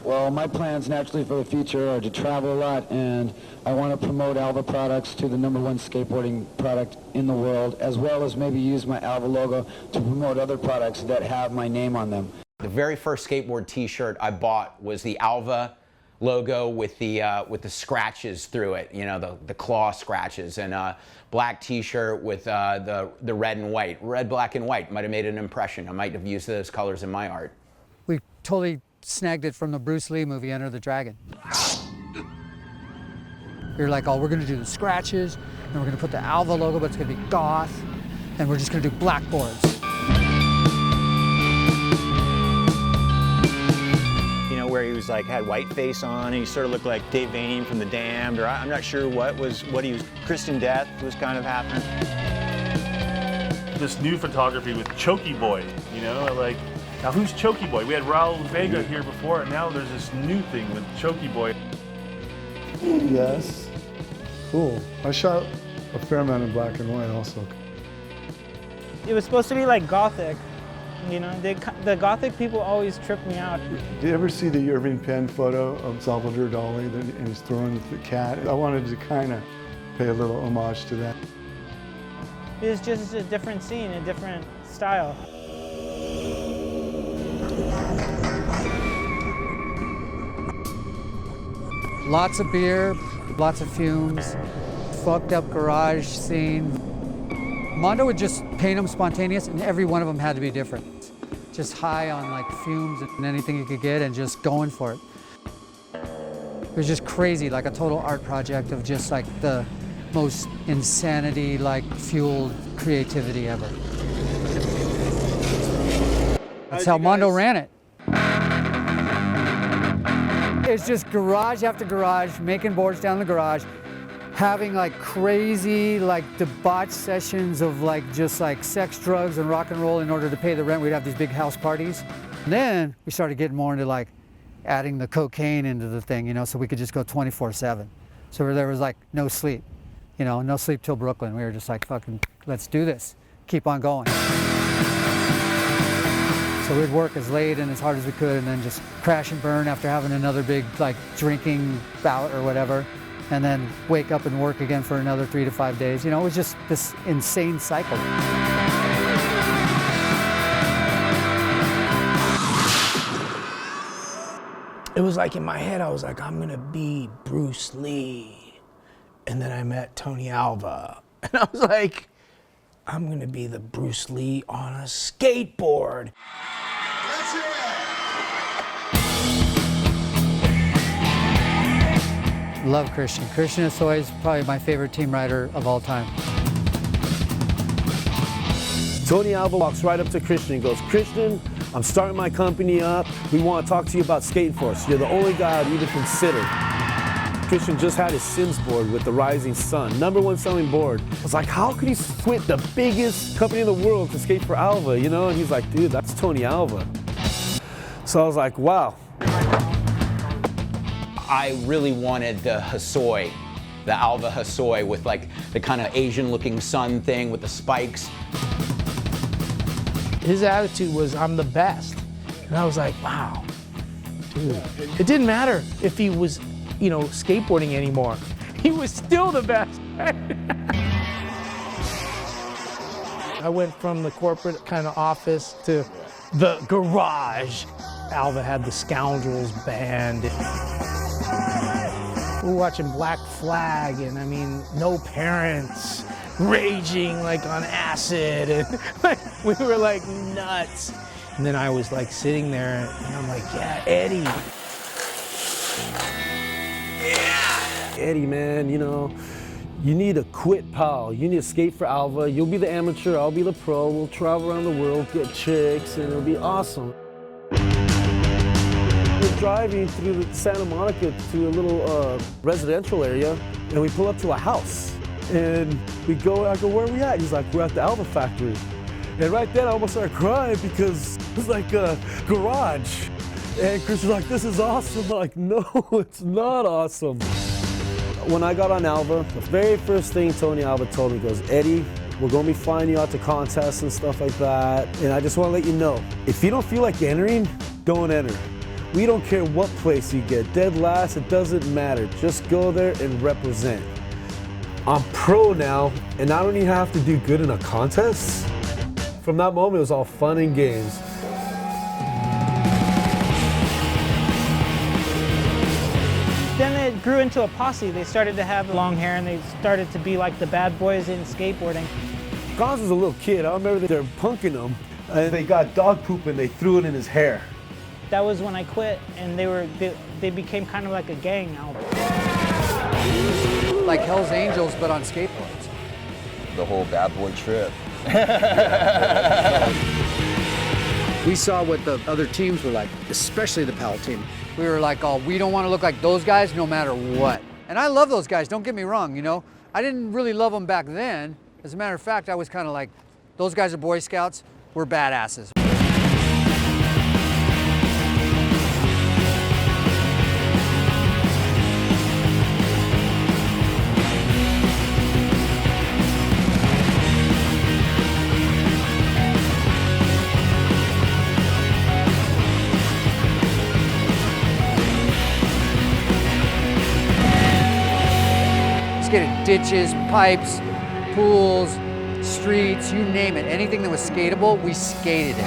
Well, my plans naturally for the future are to travel a lot, and I want to promote Alva products to the #1 skateboarding product in the world, as well as maybe use my Alva logo to promote other products that have my name on them. The very first skateboard t-shirt I bought was the Alva logo with the scratches through it, you know, the claw scratches, and a black t-shirt with the red and white. Red, black, and white might have made an impression. I might have used those colors in my art. We totally snagged it from the Bruce Lee movie, Enter the Dragon. We were like, oh, we're gonna do the scratches, and we're gonna put the Alva logo, but it's gonna be goth, and we're just gonna do black boards. You know, where he was like, had white face on, and he sort of looked like Dave Vanian from The Damned, or I'm not sure what he was, Kristen Death was kind of happening. This new photography with Chokey Boy, you know, like, now who's Chokey Boy? We had Raul Vega here before, and now there's this new thing with Chokey Boy. Yes. Cool. I shot a fair amount in black and white also. It was supposed to be like gothic, you know. The gothic people always trip me out. Did you ever see the Irving Penn photo of Salvador Dali and he's throwing the cat? I wanted to kind of pay a little homage to that. It was just a different scene, a different style. Lots of beer, lots of fumes, fucked up garage scene. Mondo would just paint them spontaneous, and every one of them had to be different. Just high on like fumes and anything you could get, and just going for it. It was just crazy, like a total art project of just like the most insanity, like fueled creativity ever. That's how Mondo ran it. It's just garage after garage, making boards down the garage, having like crazy, like debauched sessions of like just like sex, drugs, and rock and roll in order to pay the rent. We'd have these big house parties. And then we started getting more into like adding the cocaine into the thing, you know, so we could just go 24/7. So there was like no sleep, you know, no sleep till Brooklyn. We were just like, fucking, let's do this, keep on going. So we'd work as late and as hard as we could, and then just crash and burn after having another big like drinking bout or whatever, and then wake up and work again for another 3 to 5 days. You know, it was just this insane cycle. It was like in my head, I was like, I'm gonna be Bruce Lee. And then I met Tony Alva. And I was like, I'm gonna be the Bruce Lee on a skateboard. Love Christian. Christian Hosoi is probably my favorite team rider of all time. Tony Alva walks right up to Christian and goes, Christian, I'm starting my company up. We want to talk to you about skating for us. You're the only guy I'd even consider. Christian just had his Sims board with the Rising Sun, #1 selling board. I was like, how could he quit the biggest company in the world to skate for Alva, you know? And he's like, dude, that's Tony Alva. So I was like, wow. I really wanted the Hosoi, the Alva Hosoi with like the kind of Asian looking sun thing with the spikes. His attitude was, I'm the best. And I was like, wow, dude. It didn't matter if he was, you know, skateboarding anymore. He was still the best. I went from the corporate kind of office to the garage. Alva had the Scoundrels band. We were watching Black Flag, and I mean, No Parents, raging like on acid, and like, we were like nuts. And then I was like sitting there, and I'm like, yeah, Eddie. Yeah. Eddie, man, you know, you need to quit, pal. You need to skate for Alva. You'll be the amateur, I'll be the pro. We'll travel around the world, get chicks, and it'll be awesome. We're driving through Santa Monica to a little residential area, and we pull up to a house. And we go, I go, where are we at? He's like, we're at the Alva factory. And right then I almost started crying because it's like a garage. And Chris was like, this is awesome. I'm like, no, it's not awesome. When I got on Alva, the very first thing Tony Alva told me, goes, Eddie, we're gonna be flying you out to contests and stuff like that. And I just wanna let you know, if you don't feel like entering, don't enter. We don't care what place you get, dead last, it doesn't matter. Just go there and represent. I'm pro now, and I don't even have to do good in a contest. From that moment, it was all fun and games. Then it grew into a posse. They started to have long hair, and they started to be like the bad boys in skateboarding. Gonz was a little kid. I remember they were punking him, and they got dog poop and they threw it in his hair. That was when I quit, and they became kind of like a gang now. Like Hell's Angels, but on skateboards. The whole bad boy trip. We saw what the other teams were like, especially the PAL team. We were like, oh, we don't want to look like those guys no matter what. And I love those guys, don't get me wrong, you know. I didn't really love them back then. As a matter of fact, I was kind of like, those guys are Boy Scouts, we're badasses. Skated ditches, pipes, pools, streets, you name it. Anything that was skatable, we skated it.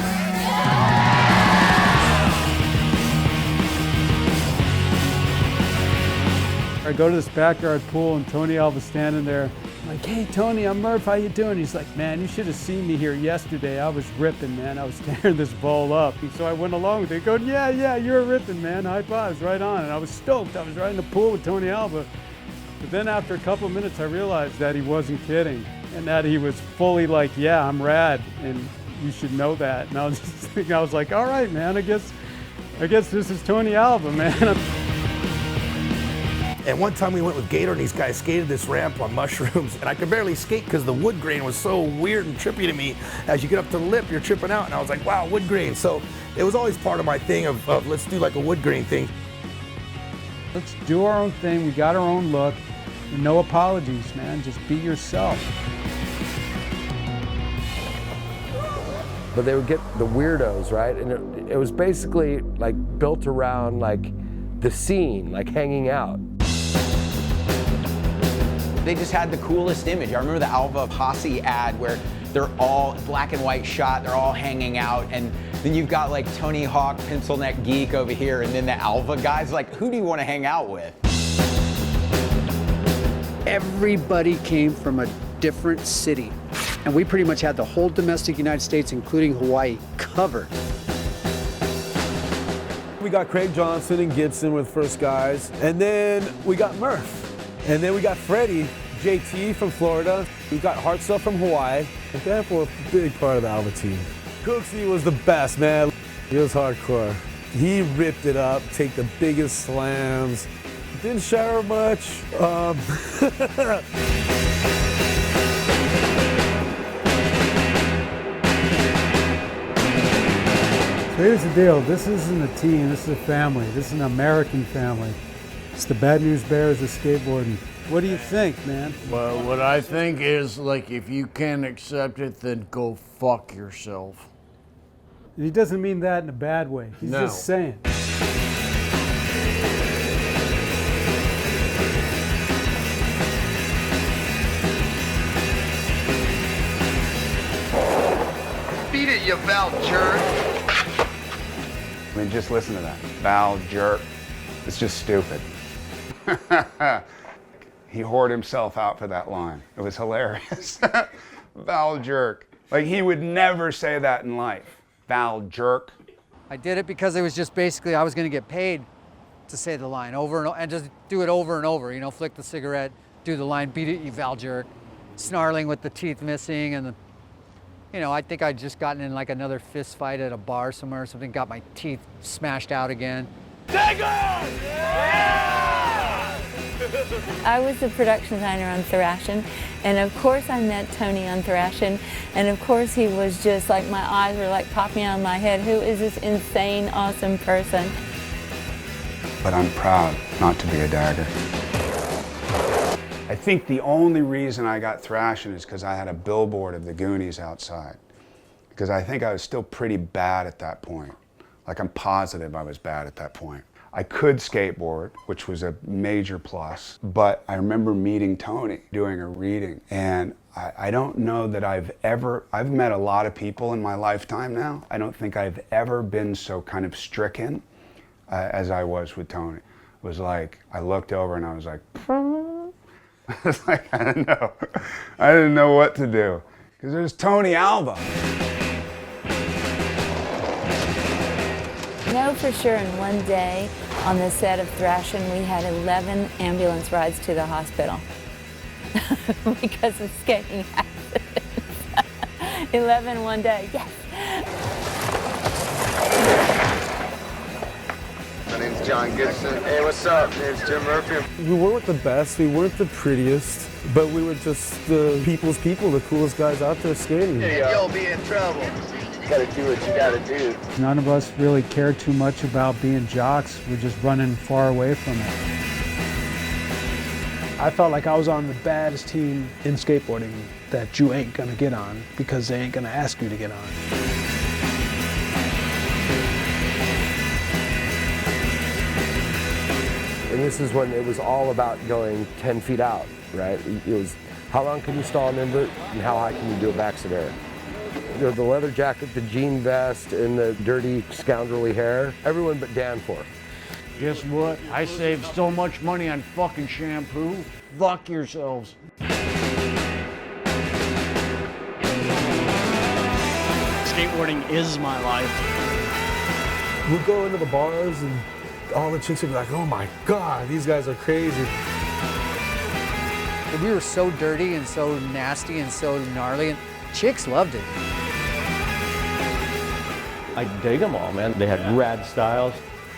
I go to this backyard pool and Tony Alva's standing there. I'm like, hey Tony, I'm Murph, how you doing? He's like, man, you should have seen me here yesterday. I was ripping, man. I was tearing this bowl up. And so I went along with it, going, yeah, you're ripping, man. High fives, right on. And I was stoked. I was right in the pool with Tony Alva. But then after a couple of minutes, I realized that he wasn't kidding and that he was fully like, yeah, I'm rad and you should know that. And I was just thinking, I was like, all right, man, I guess this is Tony Alva, man. And one time we went with Gator and these guys skated this ramp on mushrooms and I could barely skate because the wood grain was so weird and trippy to me. As you get up to the lip, you're tripping out and I was like, wow, wood grain. So it was always part of my thing of let's do like a wood grain thing. Let's do our own thing. We got our own look. No apologies, man. Just be yourself. But they would get the weirdos, right? And it was basically like built around like the scene, like hanging out. They just had the coolest image. I remember the Alva Posse ad where they're all black and white shot, they're all hanging out, and then you've got like Tony Hawk, Pencil Neck Geek over here, and then the Alva guys. Like, who do you want to hang out with? Everybody came from a different city, and we pretty much had the whole domestic United States, including Hawaii, covered. We got Craig Johnson and Gibson with first guys, and then we got Murph, and then we got Freddie, JT from Florida, we got Hartzell from Hawaii, and that was a big part of the Alva team. Cooksey was the best, man. He was hardcore. He ripped it up, take the biggest slams, didn't shower much. So here's the deal. This isn't a team, this is a family. This is an American family. It's the Bad News Bears of skateboarding. What do you think, man? Well, what I think is, like, if you can't accept it, then go fuck yourself. And he doesn't mean that in a bad way. He's No. just saying. Beat it, you Val jerk. I mean, just listen to that. Val jerk. It's just stupid. He whored himself out for that line. It was hilarious. Val jerk. Like, he would never say that in life. Val jerk. I did it because it was just basically I was going to get paid to say the line over and over, and just do it over and over. You know, flick the cigarette, do the line, beat it, you Val jerk, snarling with the teeth missing, and the, you know, I think I'd just gotten in like another fist fight at a bar somewhere or something, got my teeth smashed out again. Take off! I was the production designer on Thrashin', and of course I met Tony on Thrashin', and of course he was just like, my eyes were like popping out of my head. Who is this insane, awesome person? But I'm proud not to be a dagger. I think the only reason I got Thrashin' is because I had a billboard of the Goonies outside. Because I think I was still pretty bad at that point. Like, I'm positive I was bad at that point. I could skateboard, which was a major plus, but I remember meeting Tony, doing a reading, and I don't know that I've met a lot of people in my lifetime now. I don't think I've ever been so kind of stricken as I was with Tony. It was like, I looked over and I was like, I was like, I don't know. I didn't know what to do, because there's Tony Alva. I know for sure in one day on the set of Thrashin', we had 11 ambulance rides to the hospital because of skating accidents. 11 one day, yes. My name's John Gibson. Hey, what's up? My name's Jim Murphy. We weren't the best, we weren't the prettiest, but we were just the people's people, the coolest guys out there skating. Hey, you'll be in trouble. You gotta do what you gotta do. None of us really cared too much about being jocks. We're just running far away from it. I felt like I was on the baddest team in skateboarding that you ain't gonna get on because they ain't gonna ask you to get on. And this is when it was all about going 10 feet out, right? It was how long can you stall an invert and how high can you do a backside air? You know, the leather jacket, the jean vest, and the dirty scoundrelly hair, everyone but Danforth. Guess what? I saved so much money on fucking shampoo. Fuck yourselves. Skateboarding is my life. We'll go into the bars and all the chicks would be like, oh my God, these guys are crazy. We were so dirty and so nasty and so gnarly, and chicks loved it. I dig them all, man. They had rad styles.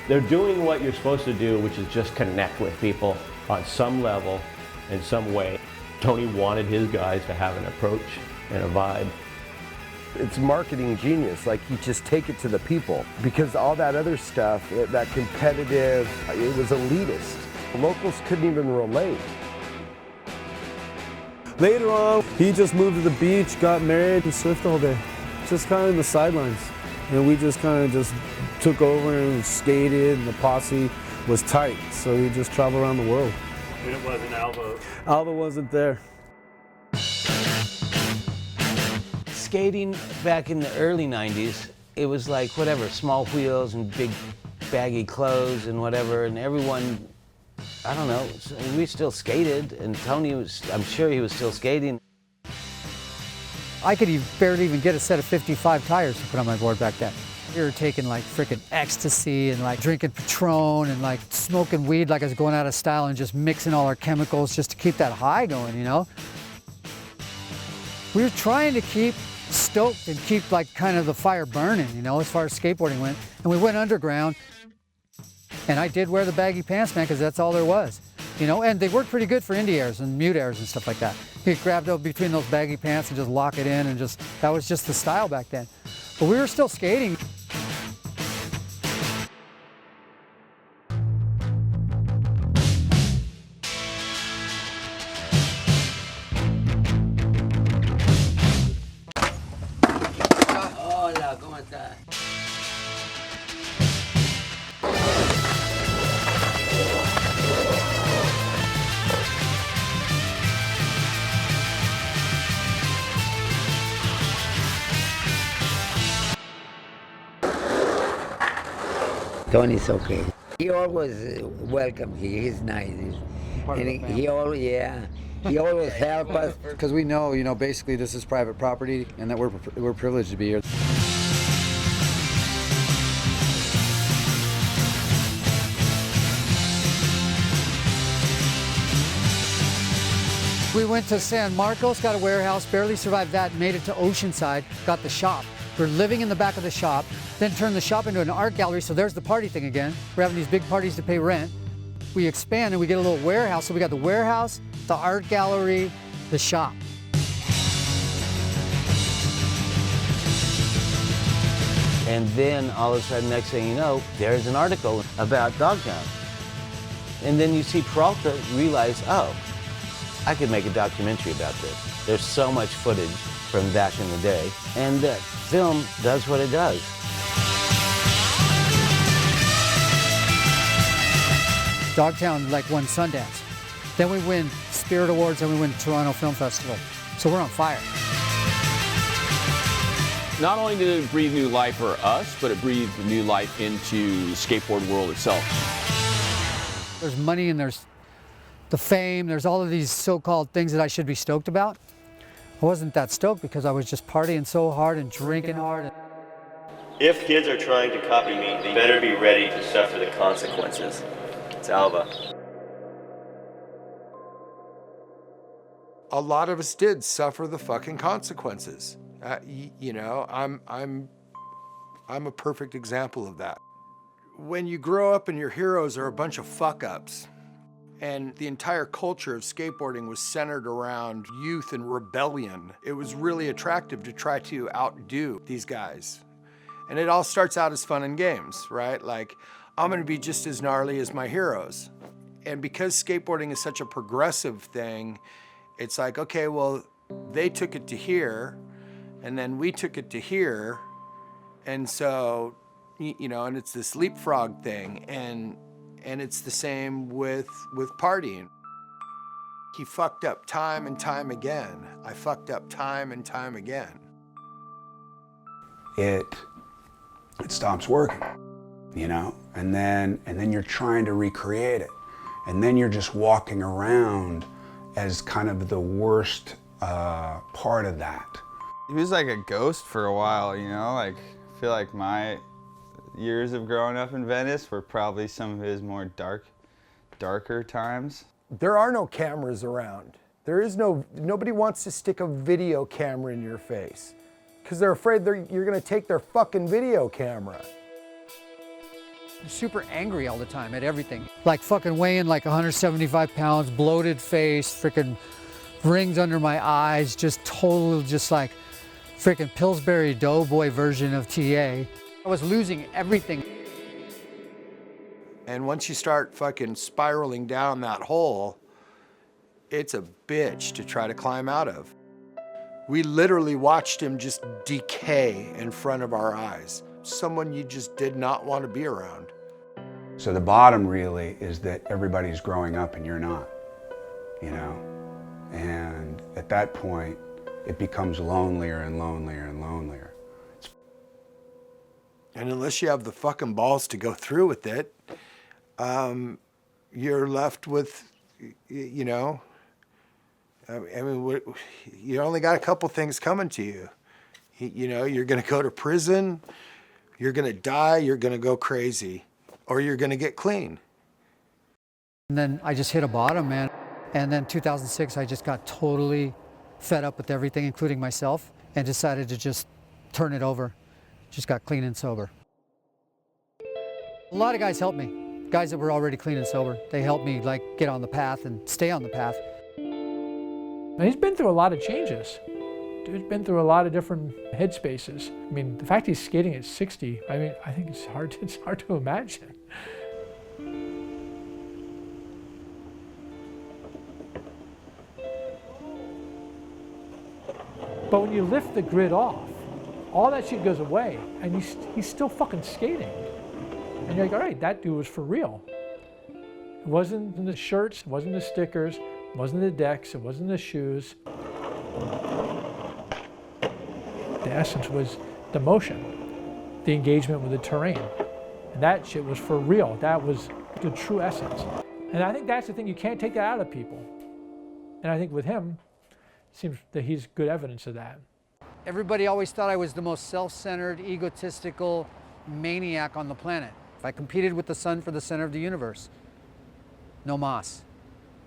They're doing what you're supposed to do, which is just connect with people on some level, in some way. Tony wanted his guys to have an approach and a vibe. It's marketing genius, like you just take it to the people. Because all that other stuff, that competitive, it was elitist. Locals couldn't even relate. Later on, he just moved to the beach, got married, and surfed all day. Just kind of in the sidelines. And we just kind of just took over and skated, and the posse was tight. So we just traveled around the world. And it wasn't Alva. Alva wasn't there. Skating back in the early 90s, it was like whatever, small wheels and big baggy clothes and whatever, and everyone, I don't know, we still skated, and Tony was, I'm sure he was still skating. I could barely even get a set of 55 tires to put on my board back then. We were taking like frickin' ecstasy and like drinking Patron and like smoking weed like I was going out of style and just mixing all our chemicals just to keep that high going, you know? We were trying to keep stoked and keep like kind of the fire burning, you know, as far as skateboarding went. And we went underground, and I did wear the baggy pants, man, because that's all there was, you know? And they worked pretty good for indie airs and mute airs and stuff like that. You could grab up between those baggy pants and just lock it in, and just, that was just the style back then. But we were still skating. Hola, ¿cómo estás? Tony's okay. He always welcome. He's nice. And he always help us. Because we know, you know, basically this is private property and that we're privileged to be here. We went to San Marcos, got a warehouse, barely survived that, made it to Oceanside, got the shop. We're living in the back of the shop, then turned the shop into an art gallery, so there's the party thing again. We're having these big parties to pay rent. We expand and we get a little warehouse, so we got the warehouse, the art gallery, the shop. And then all of a sudden, next thing you know, there's an article about Dogtown. And then you see Peralta realize, oh, I could make a documentary about this. There's so much footage from back in the day, and film does what it does. Dogtown like won Sundance. Then we win Spirit Awards, and we win Toronto Film Festival. So we're on fire. Not only did it breathe new life for us, but it breathed new life into the skateboard world itself. There's money and there's the fame, there's all of these so-called things that I should be stoked about. I wasn't that stoked because I was just partying so hard and drinking hard. If kids are trying to copy me, they better be ready to suffer the consequences. It's Alva. A lot of us did suffer the fucking consequences. You know, I'm a perfect example of that. When you grow up and your heroes are a bunch of fuck-ups, and the entire culture of skateboarding was centered around youth and rebellion, it was really attractive to try to outdo these guys. And it all starts out as fun and games, right? Like, I'm gonna be just as gnarly as my heroes. And because skateboarding is such a progressive thing, it's like, okay, well, they took it to here, and then we took it to here, and so, you know, and it's this leapfrog thing, and it's the same with partying. He fucked up time and time again. I fucked up time and time again. It stops working, you know, and then you're trying to recreate it, and then you're just walking around as kind of the worst part of that. He was like a ghost for a while, you know, like I feel like my years of growing up in Venice were probably some of his more darker times. There are no cameras around. Nobody wants to stick a video camera in your face because they're afraid you're gonna take their fucking video camera. Super angry all the time at everything. Like fucking weighing like 175 pounds, bloated face, freaking rings under my eyes, just total, just like freaking Pillsbury Doughboy version of TA. I was losing everything. And once you start fucking spiraling down that hole, it's a bitch to try to climb out of. We literally watched him just decay in front of our eyes. Someone you just did not want to be around. So the bottom really is that everybody's growing up and you're not. you know? And at that point, it becomes lonelier and lonelier and lonelier. And unless you have the fucking balls to go through with it, you're left with, you know, I mean, you only got a couple things coming to you. You know, you're going to go to prison, you're going to die, you're going to go crazy, or you're going to get clean. And then I just hit a bottom, man. And then 2006, I just got totally fed up with everything, including myself, and decided to just turn it over. Just got clean and sober. A lot of guys helped me. Guys that were already clean and sober. They helped me like get on the path and stay on the path. And he's been through a lot of changes. Dude's been through a lot of different headspaces. I mean, the fact he's skating at 60, I mean, I think it's hard to imagine. But when you lift the grid off, all that shit goes away, and he's still fucking skating. And you're like, all right, that dude was for real. It wasn't in the shirts, it wasn't the stickers, it wasn't the decks, it wasn't the shoes. The essence was the motion, the engagement with the terrain. And that shit was for real. That was the true essence. And I think that's the thing, you can't take that out of people. And I think with him, it seems that he's good evidence of that. Everybody always thought I was the most self-centered, egotistical maniac on the planet. If I competed with the sun for the center of the universe, no mas,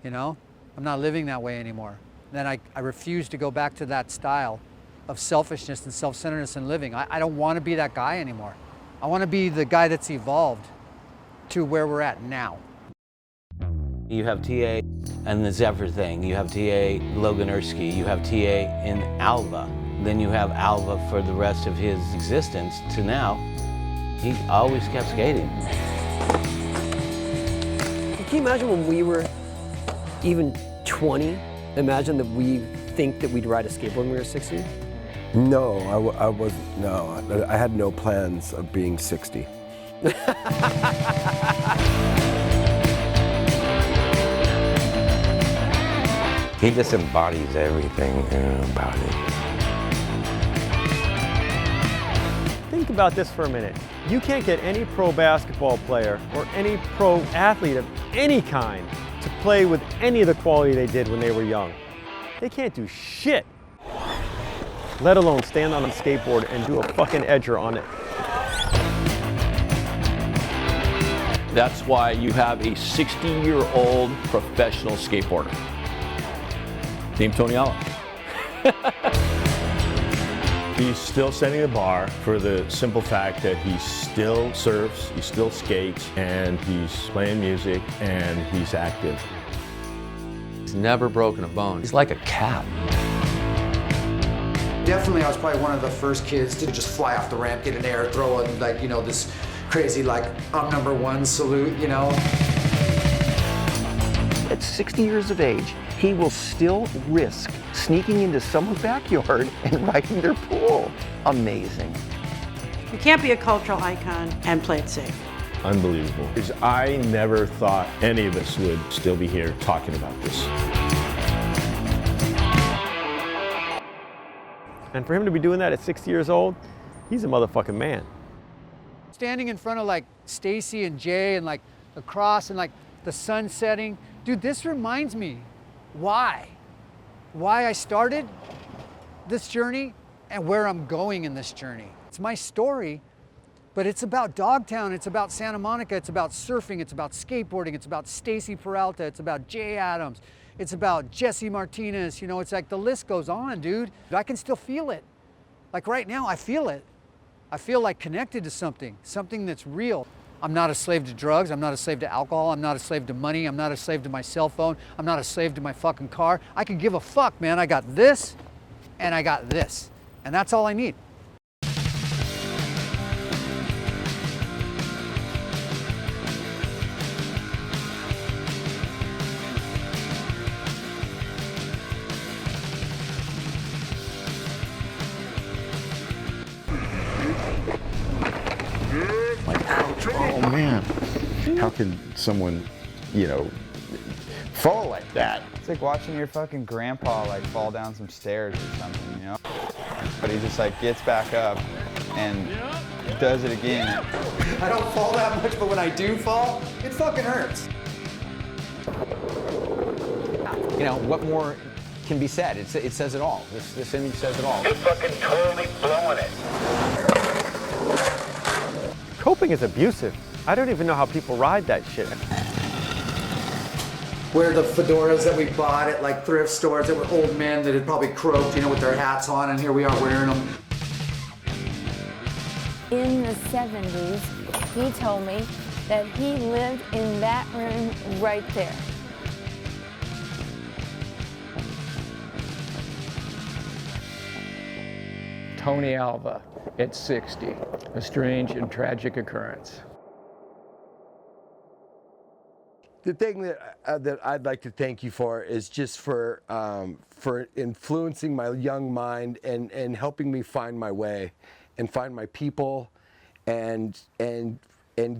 you know? I'm not living that way anymore. Then I refuse to go back to that style of selfishness and self-centeredness in living. I don't want to be that guy anymore. I want to be the guy that's evolved to where we're at now. You have TA and the Zephyr thing. You have TA Logan Erskine. You have TA in Alva. Then you have Alva for the rest of his existence to now. He always kept skating. Can you imagine when we were even 20? Imagine that we think that we'd ride a skateboard when we were 60? No, I wasn't. No, I had no plans of being 60. He just embodies everything about it. Think about this for a minute. You can't get any pro basketball player or any pro athlete of any kind to play with any of the quality they did when they were young. They can't do shit, let alone stand on a skateboard and do a fucking edger on it. That's why you have a 60-year-old professional skateboarder named Tony Alva. He's still setting the bar for the simple fact that he still surfs, he still skates, and he's playing music, and he's active. He's never broken a bone. He's like a cat. Definitely, I was probably one of the first kids to just fly off the ramp, get an air, throw it, like, you know, this crazy, like, I'm #1 salute, you know. At 60 years of age, he will still risk sneaking into someone's backyard and riding their pool. Amazing. You can't be a cultural icon and play it safe. Unbelievable. Because I never thought any of us would still be here talking about this. And for him to be doing that at 60 years old, he's a motherfucking man. Standing in front of like STACY and Jay and like the cross and like the sun setting, dude, this reminds me why I started this journey and where I'm going in this journey. It's my story, but it's about Dogtown, it's about Santa Monica, it's about surfing, it's about skateboarding, it's about Stacy Peralta, it's about Jay Adams, it's about Jesse Martinez, you know, it's like the list goes on, dude. I can still feel it. Like right now, I feel it. I feel like connected to something that's real. I'm not a slave to drugs, I'm not a slave to alcohol, I'm not a slave to money, I'm not a slave to my cell phone, I'm not a slave to my fucking car. I can give a fuck, man. I got this, and I got this. And that's all I need. Oh man, how can someone, you know, full like that. It's like watching your fucking grandpa like fall down some stairs or something, you know? But he just like gets back up and does it again. I don't fall that much, but when I do fall, it fucking hurts. You know, what more can be said? It says it all. This image says it all. You're fucking totally blowing it. Coping is abusive. I don't even know how people ride that shit. Wear the fedoras that we bought at like thrift stores that were old men that had probably croaked, you know, with their hats on, and here we are wearing them. In the 70s, he told me that he lived in that room right there. Tony Alva at 60, a strange and tragic occurrence. The thing that I'd like to thank you for is just for influencing my young mind and helping me find my way and find my people and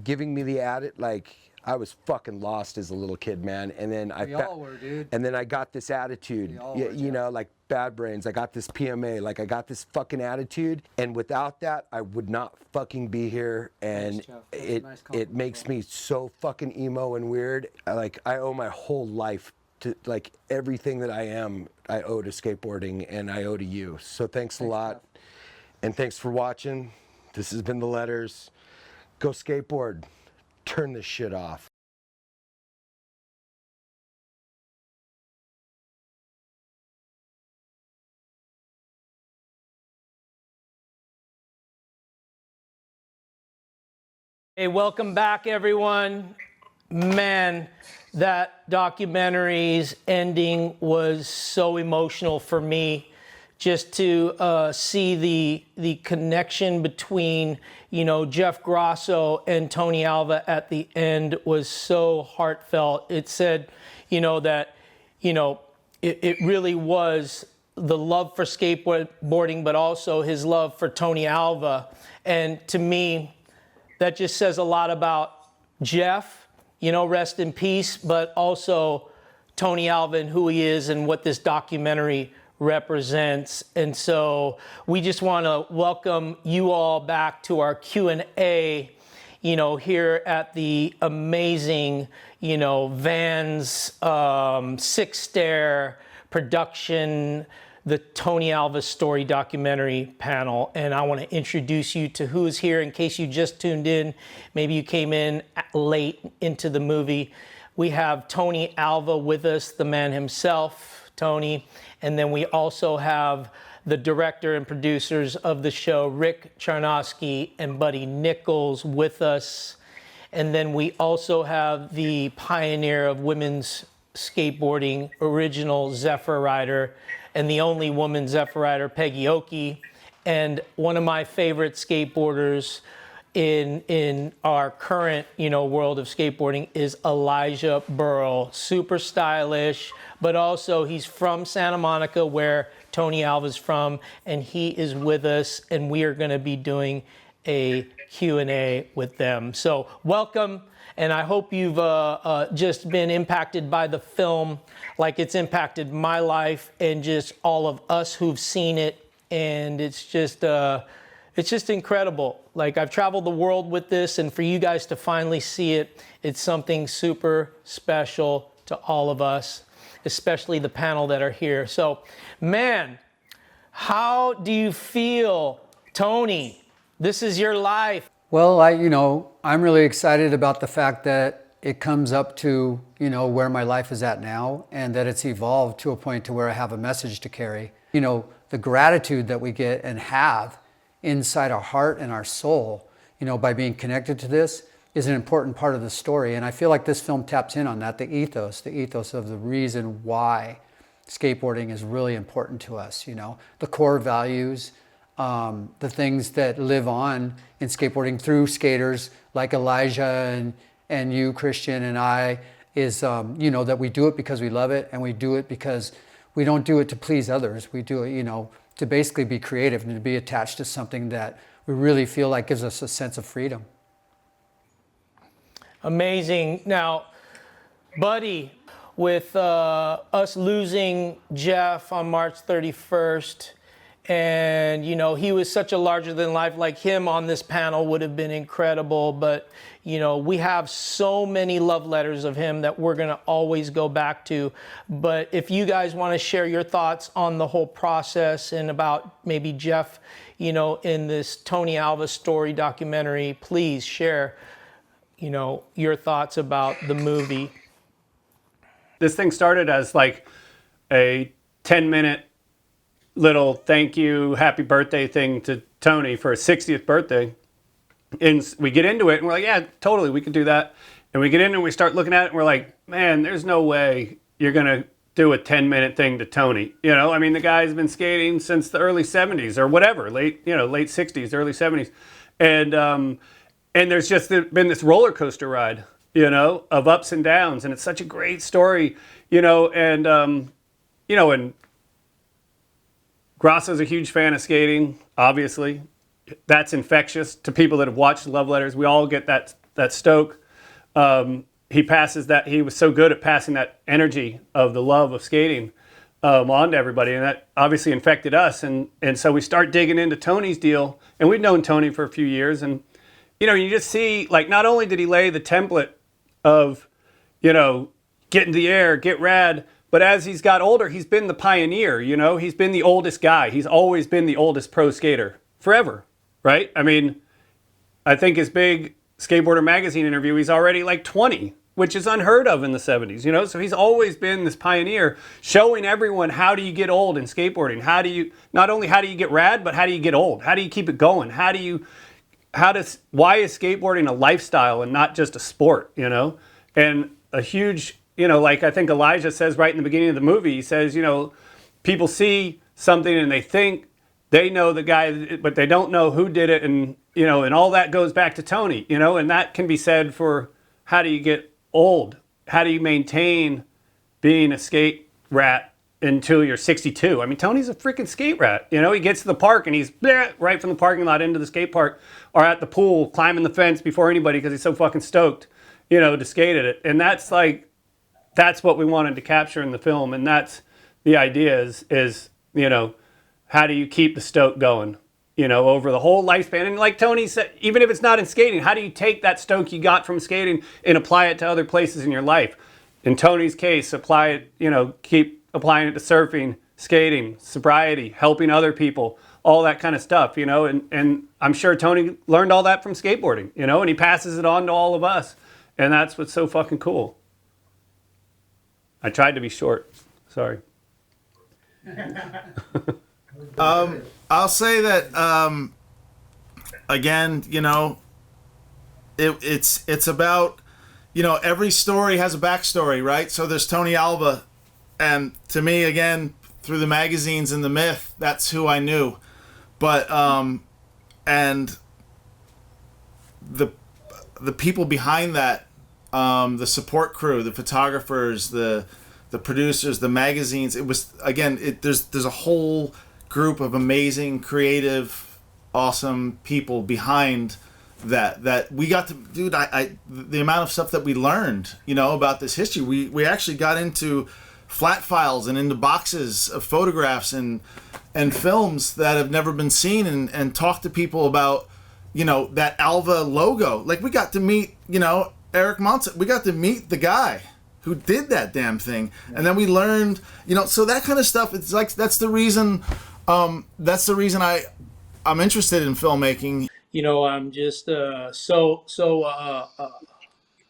giving me the attitude. Like, I was fucking lost as a little kid, man, and then We all were, dude. and then I got this attitude. You know, like Bad Brains. I got this PMA. Like, I got this fucking attitude, and without that, I would not fucking be here. And it makes me so fucking emo and weird. I owe my whole life to, like, everything that I am. I owe to skateboarding, and I owe to you. So thanks a lot, and thanks for watching. This has been The Letters. Go skateboard. Turn this shit off. Hey, welcome back, everyone. Man, that documentary's ending was so emotional for me. Just to see the connection between, you know, Jeff Grosso and Tony Alva at the end was so heartfelt. It said, you know, that, you know, it really was the love for skateboarding, but also his love for Tony Alva. And to me, that just says a lot about Jeff, you know, rest in peace, but also Tony Alva and who he is and what this documentary represents. And so we just want to welcome you all back to our Q&A, you know, here at the amazing, you know, VANS Six Stair production, the Tony Alva Story documentary panel. And I want to introduce you to who's here in case you just tuned in. Maybe you came in late into the movie. We have Tony Alva with us, the man himself, Tony. And then we also have the director and producers of the show, Rick Charnoski and Buddy Nichols, with us. And then we also have the pioneer of women's skateboarding, original Zephyr rider, and the only woman Zephyr rider, Peggy Oki, and one of my favorite skateboarders in our current, you know, world of skateboarding is Elijah Berle. Super stylish, but also he's from Santa Monica, where Tony Alva's from, and he is with us, and we are going to be doing a Q&A with them. So welcome, and I hope you've just been impacted by the film like it's impacted my life and just all of us who've seen it, and it's just incredible. Like, I've traveled the world with this, and for you guys to finally see it, it's something super special to all of us, especially the panel that are here. So, man, how do you feel, Tony? This is your life. Well, I'm really excited about the fact that it comes up to, you know, where my life is at now, and that it's evolved to a point to where I have a message to carry. You know, the gratitude that we get and have inside our heart and our soul, you know, by being connected to this is an important part of the story. And I feel like this film taps in on that, the ethos of the reason why skateboarding is really important to us, you know, the core values, the things that live on in skateboarding through skaters like Elijah and you, Christian, and I, is, you know, that we do it because we love it, and we do it because we don't do it to please others. We do it, you know, to basically be creative and to be attached to something that we really feel like gives us a sense of freedom. Amazing. Now, Buddy, with us losing Jeff on March 31st. And, you know, he was such a larger than life, like him on this panel would have been incredible. But, you know, we have so many love letters of him that we're going to always go back to. But if you guys want to share your thoughts on the whole process and about maybe Jeff, you know, in this Tony Alva Story documentary, please share, you know, your thoughts about the movie. This thing started as like a 10-minute little thank you, happy birthday thing to Tony for his 60th birthday. And we get into it and we're like, yeah, totally, we could do that. And we get in and we start looking at it and we're like, man, there's no way you're going to do a 10-minute thing to Tony. You know, I mean, the guy's been skating since the early 70s or whatever, late 60s, early 70s. And there's just been this roller coaster ride, you know, of ups and downs. And it's such a great story, you know, and Grosso's a huge fan of skating, obviously. That's infectious to people that have watched the love letters. We all get that stoke. He passes that. He was so good at passing that energy of the love of skating on to everybody, and that obviously infected us. And so we start digging into Tony's deal, and we've known Tony for a few years. And you know, you just see, like, not only did he lay the template of, you know, get in the air, get rad, but as he's got older, he's been the pioneer, you know? He's been the oldest guy. He's always been the oldest pro skater, forever, right? I mean, I think his big Skateboarder magazine interview, he's already like 20, which is unheard of in the 70s, you know? So he's always been this pioneer, showing everyone how do you get old in skateboarding? How do you, not only how do you get rad, but how do you get old? How do you keep it going? Why is skateboarding a lifestyle and not just a sport, you know? And a huge, you know, like I think Elijah says right in the beginning of the movie, he says, you know, people see something and they think they know the guy, but they don't know who did it. And, you know, and all that goes back to Tony, you know, and that can be said for how do you get old? How do you maintain being a skate rat until you're 62? I mean, Tony's a freaking skate rat. You know, he gets to the park and he's right from the parking lot into the skate park or at the pool, climbing the fence before anybody because he's so fucking stoked, you know, to skate at it. And that's like, that's what we wanted to capture in the film. And that's the idea is, you know, how do you keep the stoke going, you know, over the whole lifespan? And like Tony said, even if it's not in skating, how do you take that stoke you got from skating and apply it to other places in your life? In Tony's case, apply it, you know, keep applying it to surfing, skating, sobriety, helping other people, all that kind of stuff, you know, and I'm sure Tony learned all that from skateboarding, you know, and he passes it on to all of us. And that's what's so fucking cool. I tried to be short. Sorry. I'll say that again, you know, it's about, you know, every story has a backstory, right? So there's Tony Alva, and to me, again, through the magazines and the myth, that's who I knew. But and the people behind that, the support crew, the photographers, the producers, the magazines, it was, again, there's a whole group of amazing, creative, awesome people behind that we got to, dude, the amount of stuff that we learned, you know, about this history, we actually got into flat files and into boxes of photographs and films that have never been seen, and talked to people about, you know, that Alva logo. Like, we got to meet, you know, Eric Monson. We got to meet the guy who did that damn thing. And then we learned, you know, so that kind of stuff, it's like, that's the reason I'm interested in filmmaking. You know, I'm just so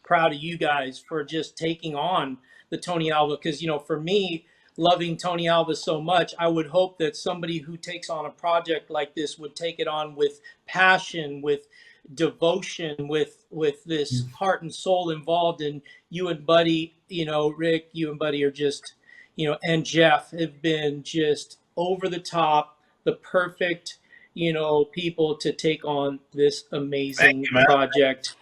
proud of you guys for just taking on the Tony Alva, because, you know, for me, loving Tony Alva so much, I would hope that somebody who takes on a project like this would take it on with passion, with devotion, with this heart and soul involved. And you and Buddy, you know, Rick, you and Buddy are just, you know, and Jeff have been just over the top, the perfect, you know, people to take on this amazing project.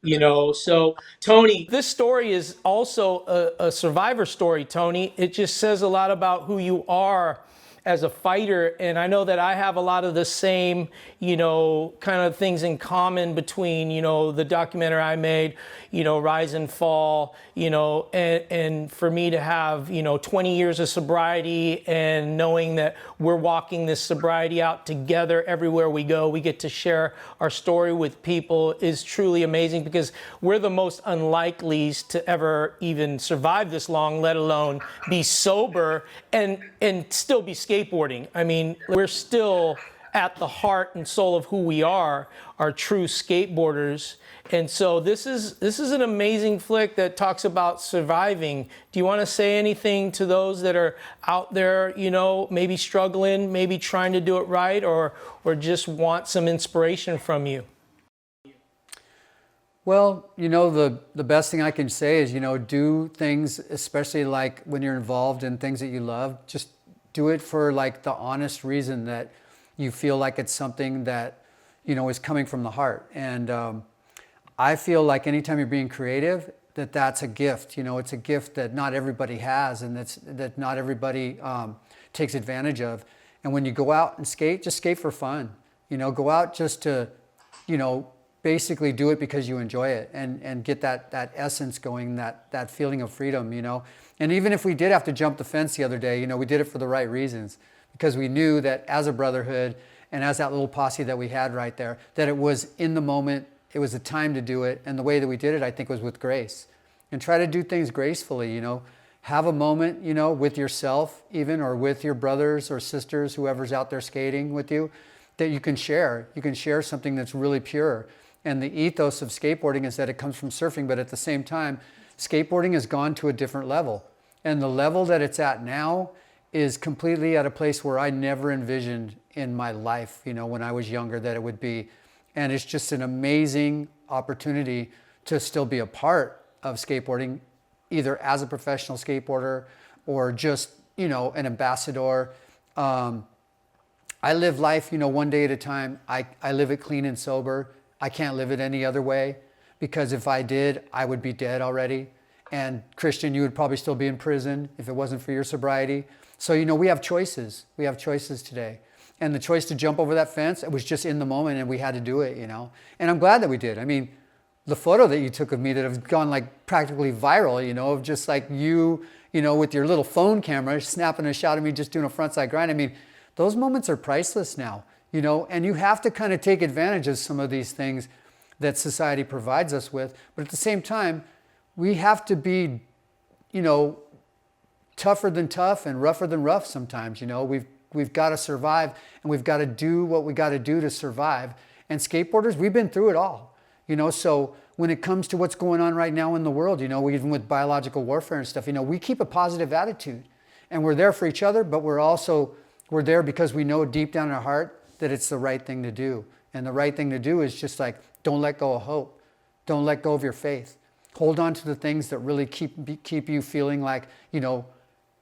You know, so Tony, this story is also a survivor story, Tony. It just says a lot about who you are as a fighter, and I know that I have a lot of the same, you know, kind of things in common between, you know, the documentary I made, you know, Rise and Fall, you know, and for me to have, you know, 20 years of sobriety and knowing that we're walking this sobriety out together everywhere we go, we get to share our story with people is truly amazing, because we're the most unlikelies to ever even survive this long, let alone be sober and still be skateboarding. I mean, we're still at the heart and soul of who we are true skateboarders. And so this is an amazing flick that talks about surviving. Do you want to say anything to those that are out there, you know, maybe struggling, maybe trying to do it right, or just want some inspiration from you? Well, you know, the best thing I can say is, you know, do things, especially like when you're involved in things that you love, just do it for like the honest reason that you feel like it's something that, you know, is coming from the heart. And I feel like anytime you're being creative, that's a gift. You know, it's a gift that not everybody has, and that not everybody takes advantage of. And when you go out and skate, just skate for fun. You know, go out just to, you know, basically do it because you enjoy it, and get that essence going, that feeling of freedom, you know. And even if we did have to jump the fence the other day, you know, we did it for the right reasons, because we knew that as a brotherhood and as that little posse that we had right there, that it was in the moment, it was the time to do it. And the way that we did it, I think, was with grace. And try to do things gracefully, you know. Have a moment, you know, with yourself even, or with your brothers or sisters, whoever's out there skating with you, that you can share. You can share something that's really pure. And the ethos of skateboarding is that it comes from surfing, but at the same time, skateboarding has gone to a different level. And the level that it's at now is completely at a place where I never envisioned in my life, you know, when I was younger, that it would be. And it's just an amazing opportunity to still be a part of skateboarding, either as a professional skateboarder or just, you know, an ambassador. I live life, you know, one day at a time. I live it clean and sober. I can't live it any other way, because if I did, I would be dead already. And Christian, you would probably still be in prison if it wasn't for your sobriety. So, you know, we have choices. We have choices today. And the choice to jump over that fence, it was just in the moment, and we had to do it, you know. And I'm glad that we did. I mean, the photo that you took of me that have gone like practically viral, you know, of just like you know, with your little phone camera, snapping a shot of me just doing a frontside grind. I mean, those moments are priceless now, you know, and you have to kind of take advantage of some of these things that society provides us with. But at the same time, we have to be, you know, tougher than tough and rougher than rough sometimes, you know. We've got to survive, and we've got to do what we got to do to survive. And skateboarders, we've been through it all, you know. So when it comes to what's going on right now in the world, you know, even with biological warfare and stuff, you know, we keep a positive attitude, and we're there for each other, but we're there because we know deep down in our heart that it's the right thing to do. And the right thing to do is just like, don't let go of hope. Don't let go of your faith. Hold on to the things that really keep you feeling like, you know,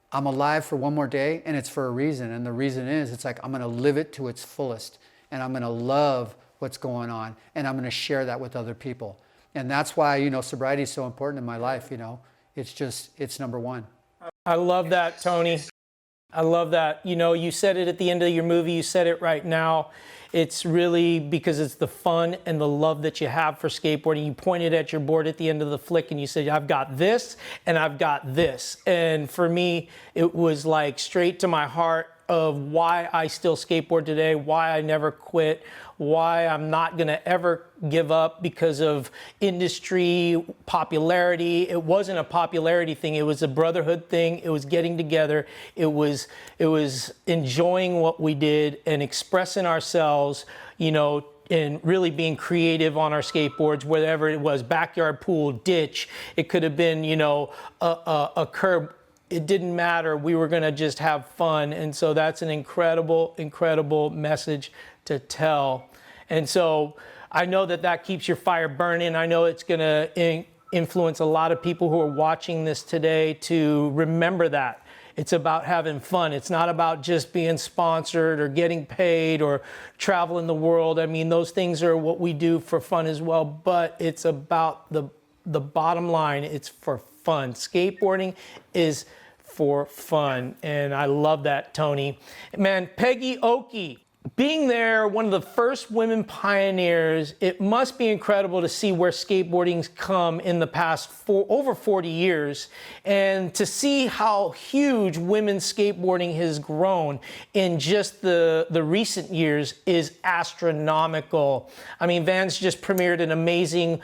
I'm alive for one more day, and it's for a reason. And the reason is, it's like, I'm going to live it to its fullest, and I'm going to love what's going on, and I'm going to share that with other people. And that's why, you know, sobriety is so important in my life, you know. It's number one. I love that, Tony. I love that. You know, you said it at the end of your movie, you said it right now. It's really because it's the fun and the love that you have for skateboarding. You pointed at your board at the end of the flick and you said, I've got this and I've got this. And for me, it was like straight to my heart of why I still skateboard today, why I never quit, why I'm not gonna ever give up because of industry popularity. It wasn't a popularity thing, it was a brotherhood thing. It was getting together. It was enjoying what we did and expressing ourselves, you know, and really being creative on our skateboards, whatever it was, backyard pool, ditch. It could have been, you know, a curb. It didn't matter. We were going to just have fun. And so that's an incredible, incredible message to tell. And so I know that keeps your fire burning. I know it's going to influence a lot of people who are watching this today to remember that. It's about having fun. It's not about just being sponsored or getting paid or traveling the world. I mean, those things are what we do for fun as well, but it's about the bottom line. It's for fun. Skateboarding is for fun. And I love that, Tony. Man, Peggy Oki, being there, one of the first women pioneers, it must be incredible to see where skateboarding's come in the past over 40 years, and to see how huge women's skateboarding has grown in just the recent years is astronomical. I mean, Vans just premiered an amazing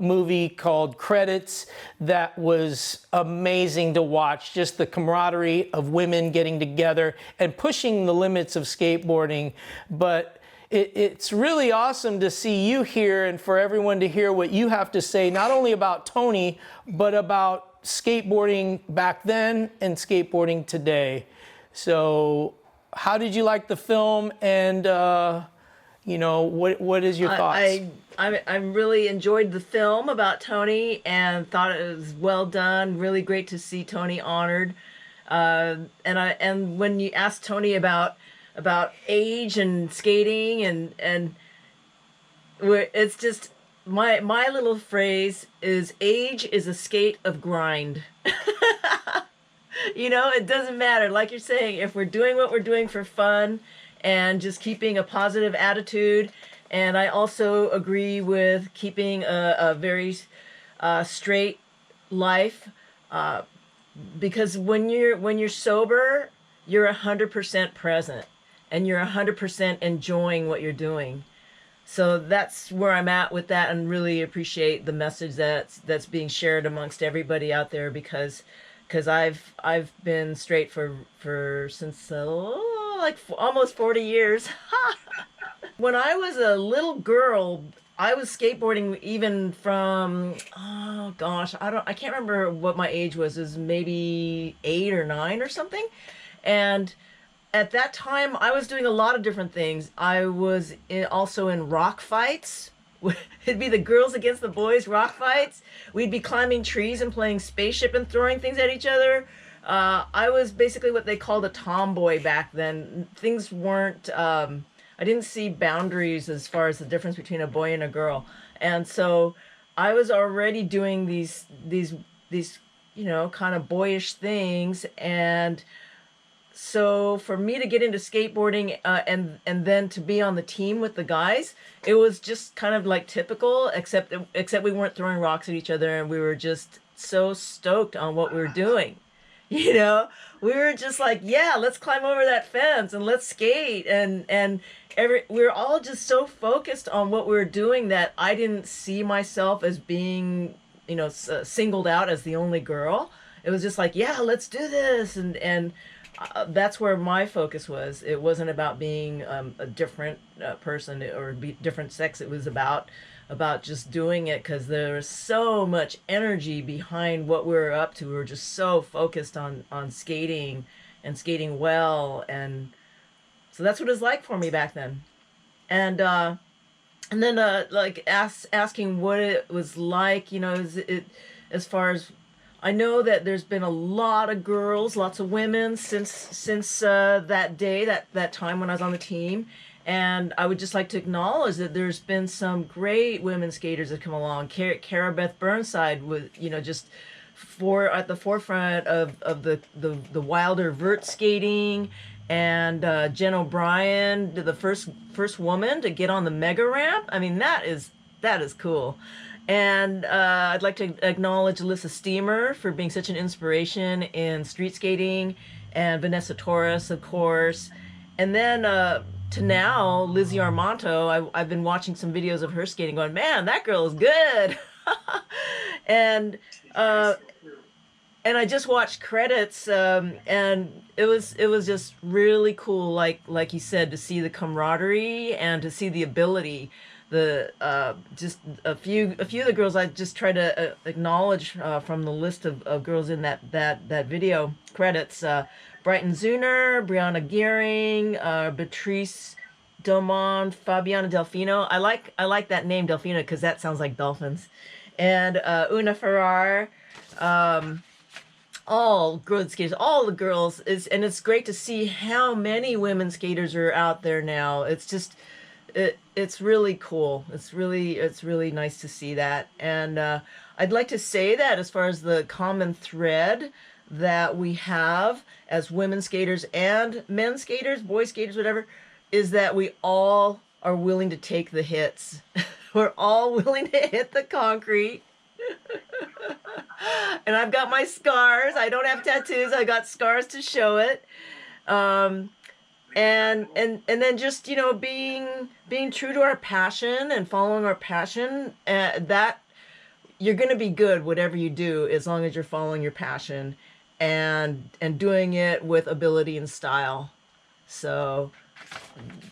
movie called Credits that was amazing to watch. Just the camaraderie of women getting together and pushing the limits of skateboarding. But it's really awesome to see you here and for everyone to hear what you have to say, not only about Tony, but about skateboarding back then and skateboarding today. So how did you like the film, and you know, what is your thoughts? I really enjoyed the film about Tony and thought it was well done. Really great to see Tony honored. And when you asked Tony about age and skating, and it's just my little phrase is, age is a skate of grind. You know, it doesn't matter. Like you're saying, if we're doing what we're doing for fun and just keeping a positive attitude. And I also agree with keeping a very straight life, because when you're sober, you're 100% present and you're 100% enjoying what you're doing. So that's where I'm at with that, and really appreciate the message that's being shared amongst everybody out there, because I've been straight for since like almost 40 years. When I was a little girl, I was skateboarding even from, oh gosh, I can't remember what my age was. It was maybe 8 or 9 or something. And at that time, I was doing a lot of different things. I was also in rock fights. It'd be the girls against the boys rock fights. We'd be climbing trees and playing spaceship and throwing things at each other. I was basically what they called a tomboy back then. Things weren't, I didn't see boundaries as far as the difference between a boy and a girl. And so I was already doing these you know, kind of boyish things. And so for me to get into skateboarding and then to be on the team with the guys, it was just kind of like typical, except we weren't throwing rocks at each other, and we were just so stoked on what we were doing. You know, we were just like, yeah, let's climb over that fence and let's skate. And we were all just so focused on what we were doing that I didn't see myself as being, you know, singled out as the only girl. It was just like, yeah, let's do this. And that's where my focus was. It wasn't about being a different person or different sex. It was about just doing it, because there was so much energy behind what we were up to. We were just so focused on skating and skating well. And so that's what it was like for me back then. And then like asking what it was like, you know, as far as, I know that there's been a lot of girls, lots of women since that day, that time when I was on the team. And I would just like to acknowledge that there's been some great women skaters that come along. Cara Beth Burnside was, you know, just at the forefront of the wilder vert skating. And Jen O'Brien, the first woman to get on the mega ramp. I mean, that is cool. And I'd like to acknowledge Alyssa Steamer for being such an inspiration in street skating, and Vanessa Torres, of course. And then to now, Lizzie Armanto, I've been watching some videos of her skating going, man, that girl is good. And I just watched Credits, and it was just really cool, like you said, to see the camaraderie and to see the ability. Just a few of the girls I just try to acknowledge from the list of girls in that video Credits. Brighton Zuner, Brianna Gearing, Beatrice Domon, Fabiana Delfino. I like that name Delfino because that sounds like dolphins. And Una Ferrar. All good skaters, all the girls. And it's great to see how many women skaters are out there now. It's just, it's really cool. It's really nice to see that. And I'd like to say that as far as the common thread, that we have as women skaters and men skaters, boy skaters, whatever, is that we all are willing to take the hits. We're all willing to hit the concrete. And I've got my scars. I don't have tattoos. I got scars to show it. And then just, you know, being true to our passion and following our passion, that you're going to be good whatever you do as long as you're following your passion and doing it with ability and style. So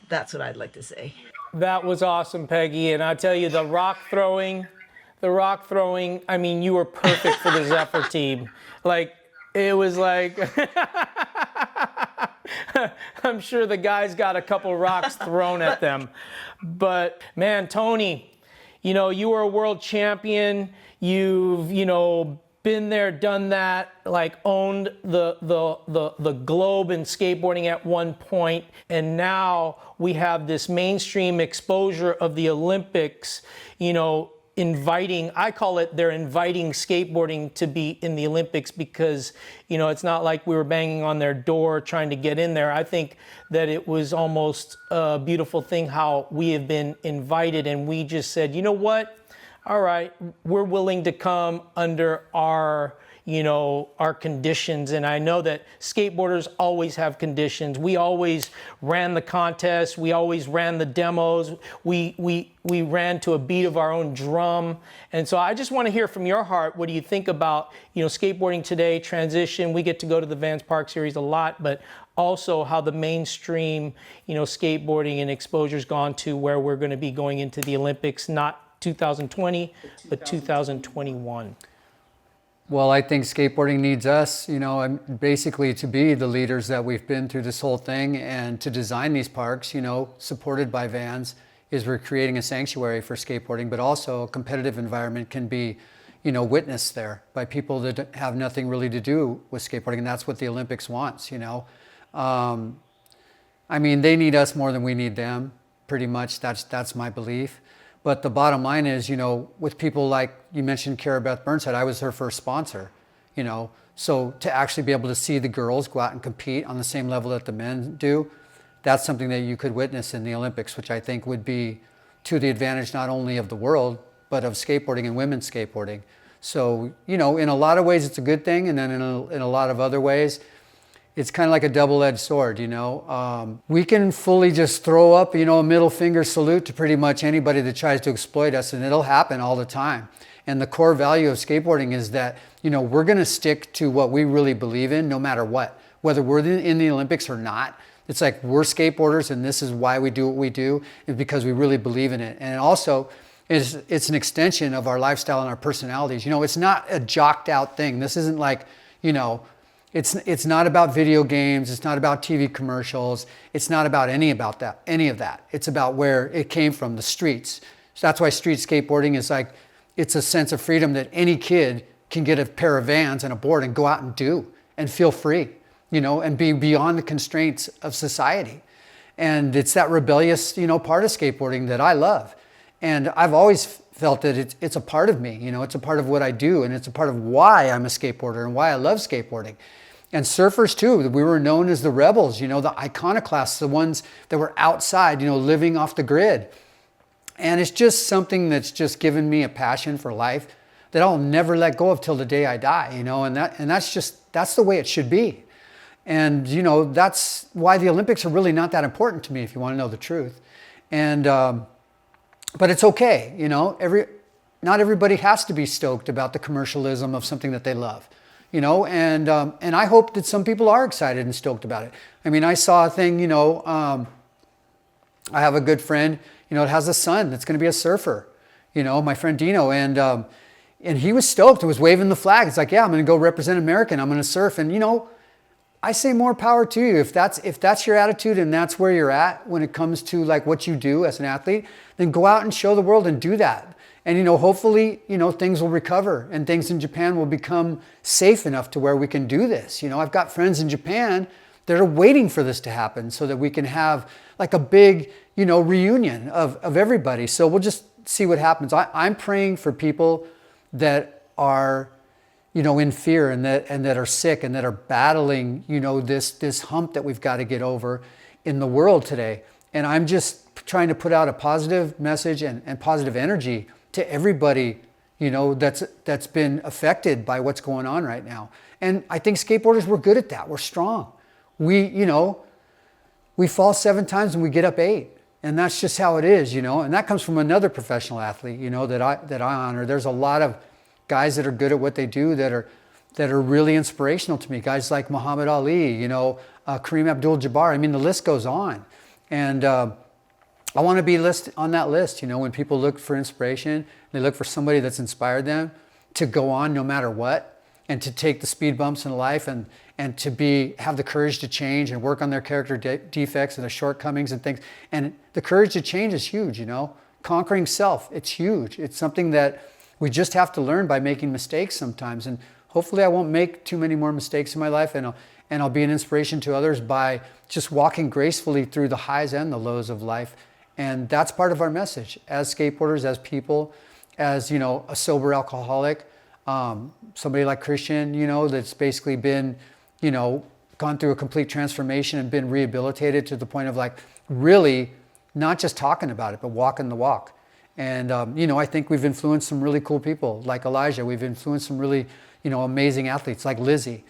that's what I'd like to say. That was awesome, Peggy. And I tell you, the rock throwing, I mean, you were perfect for the Zephyr team. Like, it was like, I'm sure the guys got a couple rocks thrown at them. But man, Tony, you know, you were a world champion. You've, you know, been there, done that, like owned the globe in skateboarding at one point. And now we have this mainstream exposure of the Olympics, you know, inviting, I call it, they're inviting skateboarding to be in the Olympics because, you know, it's not like we were banging on their door trying to get in there. I think that it was almost a beautiful thing how we have been invited and we just said, you know what? All right, we're willing to come under our, you know, our conditions. And I know that skateboarders always have conditions. We always ran the contests. We always ran the demos. We ran to a beat of our own drum. And so I just want to hear from your heart, what do you think about, you know, skateboarding today, transition? We get to go to the Vans Park Series a lot, but also how the mainstream, you know, skateboarding and exposure's gone to where we're going to be going into the Olympics, not 2020, but 2021. Well, I think skateboarding needs us, you know, basically to be the leaders that we've been through this whole thing and to design these parks, you know, supported by Vans, is we're creating a sanctuary for skateboarding, but also a competitive environment can be, you know, witnessed there by people that have nothing really to do with skateboarding, and that's what the Olympics wants, you know. I mean, they need us more than we need them, pretty much. That's my belief. But the bottom line is, you know, with people like you mentioned, Cara Beth Burnside, I was her first sponsor, you know. So to actually be able to see the girls go out and compete on the same level that the men do, that's something that you could witness in the Olympics, which I think would be to the advantage not only of the world, but of skateboarding and women's skateboarding. So, you know, in a lot of ways it's a good thing, and then in a lot of other ways, it's kind of like a double-edged sword, you know. We can fully just throw up, you know, a middle finger salute to pretty much anybody that tries to exploit us, and it'll happen all the time. And the core value of skateboarding is that, you know, we're gonna stick to what we really believe in no matter what. Whether we're in the Olympics or not, it's like we're skateboarders and this is why we do what we do, is because we really believe in it. And also, it's an extension of our lifestyle and our personalities. You know, it's not a jocked out thing. This isn't like, you know, it's not about video games. It's not about TV commercials. It's not about any of that. It's about where it came from, the streets. So that's why street skateboarding is like, it's a sense of freedom that any kid can get a pair of Vans and a board and go out and do and feel free, you know, and be beyond the constraints of society. And it's that rebellious, you know, part of skateboarding that I love. And I've always felt that it's a part of me, you know, it's a part of what I do, and it's a part of why I'm a skateboarder and why I love skateboarding. And surfers too, we were known as the rebels, you know, the iconoclasts, the ones that were outside, you know, living off the grid. And it's just something that's just given me a passion for life that I'll never let go of till the day I die, you know, and that's the way it should be. And, you know, that's why the Olympics are really not that important to me, if you want to know the truth. And, but it's okay, you know, not everybody has to be stoked about the commercialism of something that they love, you know, and I hope that some people are excited and stoked about it. I mean, I saw a thing, you know, I have a good friend, you know, that has a son that's going to be a surfer, you know, my friend Dino, and he was stoked and was waving the flag. It's like, yeah, I'm going to go represent America and I'm going to surf. And, you know, I say more power to you. If that's your attitude and that's where you're at when it comes to like what you do as an athlete, then go out and show the world and do that. And, you know, hopefully, you know, things will recover and things in Japan will become safe enough to where we can do this. You know, I've got friends in Japan that are waiting for this to happen so that we can have like a big, you know, reunion of everybody. So we'll just see what happens. I'm praying for people that are you know, in fear and that are sick and that are battling, you know, this hump that we've got to get over in the world today. And I'm just trying to put out a positive message and positive energy to everybody, you know, that's been affected by what's going on right now. And I think skateboarders, we're good at that. We're strong. You know, we fall 7 times and we get up 8. And that's just how it is, you know. And that comes from another professional athlete, you know, that I honor. There's a lot of guys that are good at what they do that are really inspirational to me. Guys like Muhammad Ali, you know, Kareem Abdul-Jabbar. I mean, the list goes on. And I want to be on that list, you know, when people look for inspiration, they look for somebody that's inspired them to go on no matter what, and to take the speed bumps in life and to have the courage to change and work on their character defects and their shortcomings and things. And the courage to change is huge, you know. Conquering self, it's huge. It's something that we just have to learn by making mistakes sometimes. And hopefully I won't make too many more mistakes in my life, and I'll be an inspiration to others by just walking gracefully through the highs and the lows of life. And that's part of our message as skateboarders, as people, as, you know, a sober alcoholic, somebody like Christian, you know, that's basically been, you know, gone through a complete transformation and been rehabilitated to the point of like really not just talking about it, but walking the walk. And, you know, I think we've influenced some really cool people like Elijah. We've influenced some really, you know, amazing athletes like Lizzie.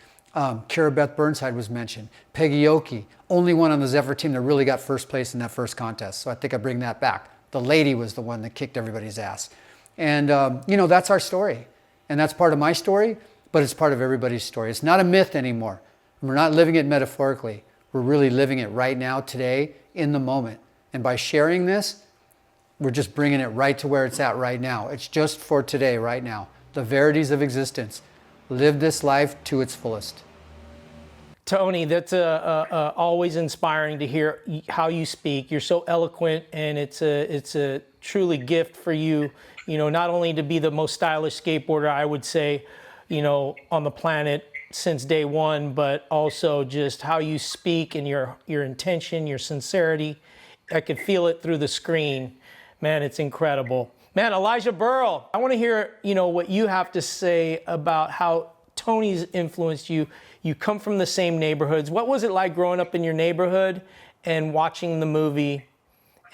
Kara Beth Burnside was mentioned. Peggy Oki, only one on the Zephyr team that really got first place in that first contest. So I think I bring that back. The lady was the one that kicked everybody's ass. And, you know, that's our story. And that's part of my story, but it's part of everybody's story. It's not a myth anymore. We're not living it metaphorically. We're really living it right now, today, in the moment. And by sharing this, we're just bringing it right to where it's at right now. It's just for today, right now. The verities of existence. Live this life to its fullest. Tony, that's always inspiring to hear how you speak. You're so eloquent, and it's a truly gift for you, you know, not only to be the most stylish skateboarder, I would say, you know, on the planet since day one, but also just how you speak and your intention, your sincerity. I could feel it through the screen. Man, it's incredible. Man, Elijah Berle, I want to hear, you know, what you have to say about how Tony's influenced you. You come from the same neighborhoods. What was it like growing up in your neighborhood and watching the movie,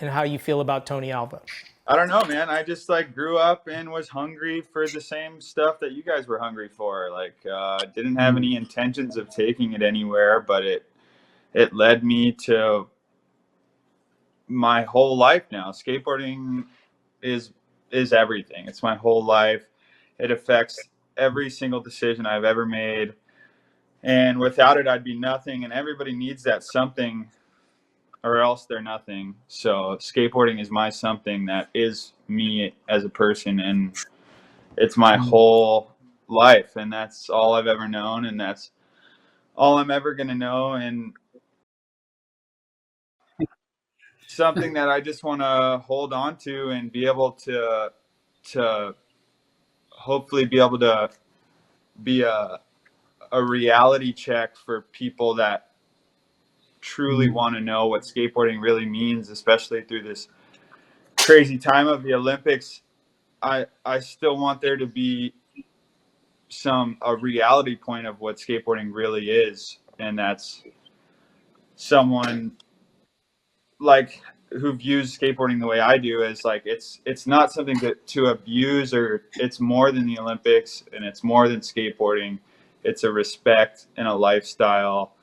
and how you feel about Tony Alva? I don't know, man. I just like grew up and was hungry for the same stuff that you guys were hungry for. Like, didn't have any intentions of taking it anywhere, but it led me to my whole life now. Skateboarding is everything. It's my whole life. It affects every single decision I've ever made. And without it, I'd be nothing. And everybody needs that something, or else they're nothing. So skateboarding is my something that is me as a person, and it's my whole life. And that's all I've ever known, and that's all I'm ever going to know. And something that I just want to hold on to and be able to hopefully be able to be a reality check for people that truly want to know what skateboarding really means, especially through this crazy time of the Olympics. I still want there to be a reality point of what skateboarding really is, and that's someone like who views skateboarding the way I do, is like it's not something to abuse, or it's more than the Olympics, and it's more than skateboarding. It's a respect and a lifestyle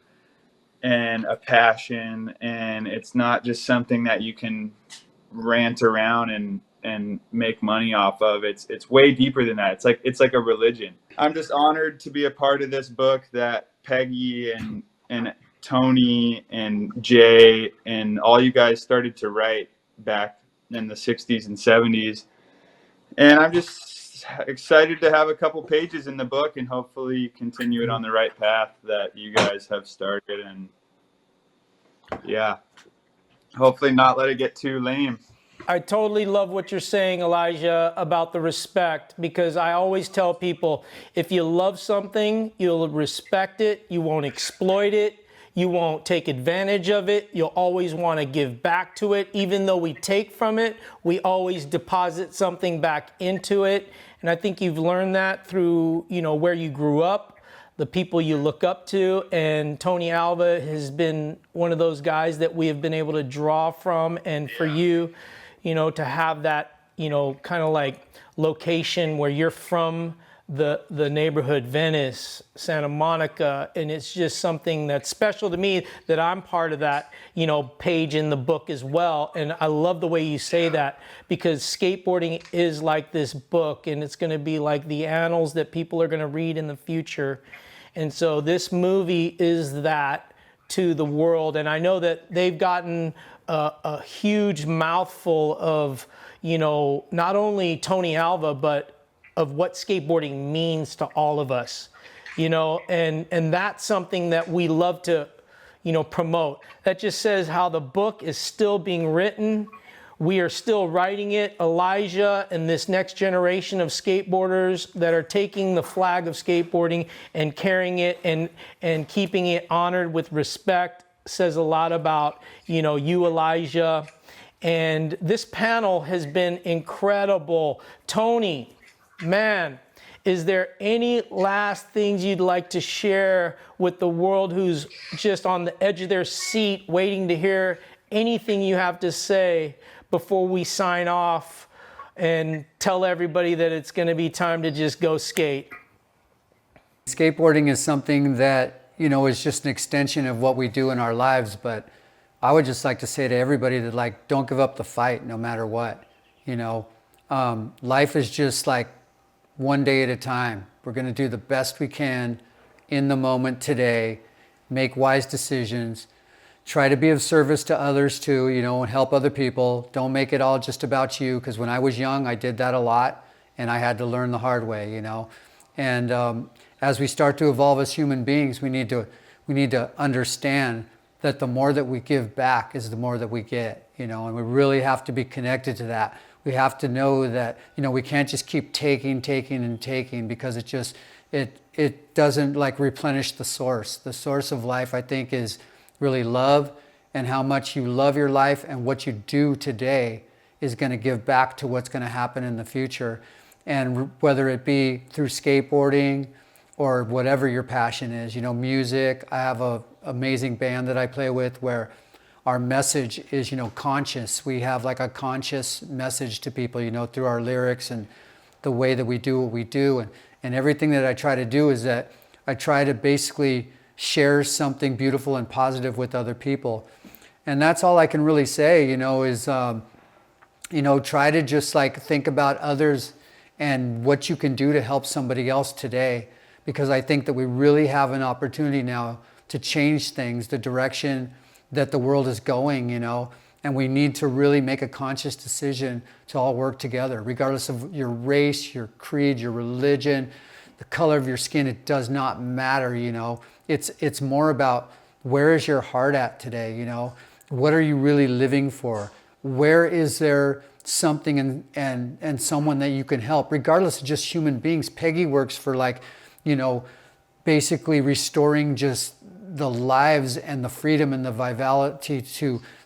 and a passion, and it's not just something that you can rant around and make money off of. It's way deeper than that. It's like a religion. I'm just honored to be a part of this book that Peggy and Tony and Jay and all you guys started to write back in the 60s and 70s. And I'm just excited to have a couple pages in the book and hopefully continue it on the right path that you guys have started. And yeah, hopefully not let it get too lame. I totally love what you're saying, Elijah, about the respect, because I always tell people, if you love something, you'll respect it, you won't exploit it, You won't take advantage of it. You'll always want to give back to it. Even though we take from it, we always deposit something back into it. And I think you've learned that through, you know, where you grew up, the people you look up to. And Tony Alva has been one of those guys that we have been able to draw from. And for you, you know, to have that, you know, kind of like location where you're from, the neighborhood, Venice, Santa Monica, and it's just something that's special to me that I'm part of that, you know, page in the book as well. And I love the way you say that, because skateboarding is like this book, and it's going to be like the annals that people are going to read in the future. And so this movie is that to the world. And I know that they've gotten a huge mouthful of, you know, not only Tony Alva, but of what skateboarding means to all of us, you know, and that's something that we love to, you know, promote. That just says how the book is still being written. We are still writing it. Elijah and this next generation of skateboarders that are taking the flag of skateboarding and carrying it and keeping it honored with respect says a lot about, you know, you, Elijah. And this panel has been incredible. Tony, man, is there any last things you'd like to share with the world who's just on the edge of their seat waiting to hear anything you have to say before we sign off and tell everybody that it's going to be time to just go skate? Skateboarding is something that, you know, is just an extension of what we do in our lives, but I would just like to say to everybody that, like, don't give up the fight no matter what. You know, life is just like one day at a time. We're going to do the best we can in the moment today, make wise decisions, try to be of service to others too, you know, and help other people. Don't make it all just about you, because when I was young, I did that a lot, and I had to learn the hard way, you know. And as we start to evolve as human beings, we need to understand that the more that we give back is the more that we get, you know, and we really have to be connected to that. We have to know that, you know, we can't just keep taking, because it doesn't like replenish the source. The source of life, I think, is really love, and how much you love your life and what you do today is going to give back to what's going to happen in the future. And whether it be through skateboarding or whatever your passion is, you know, music. I have an amazing band that I play with where our message is, you know, conscious. We have like a conscious message to people, you know, through our lyrics and the way that we do what we do. And everything that I try to do is that I try to basically share something beautiful and positive with other people. And that's all I can really say, you know, is, you know, try to just like think about others and what you can do to help somebody else today. Because I think that we really have an opportunity now to change things, the direction that the world is going, you know, and we need to really make a conscious decision to all work together, regardless of your race, your creed, your religion, the color of your skin. It does not matter, you know. It's more about where is your heart at today, you know? What are you really living for? Where is there something and someone that you can help, regardless of just human beings? Peggy works for, like, you know, basically restoring just the lives and the freedom and the vitality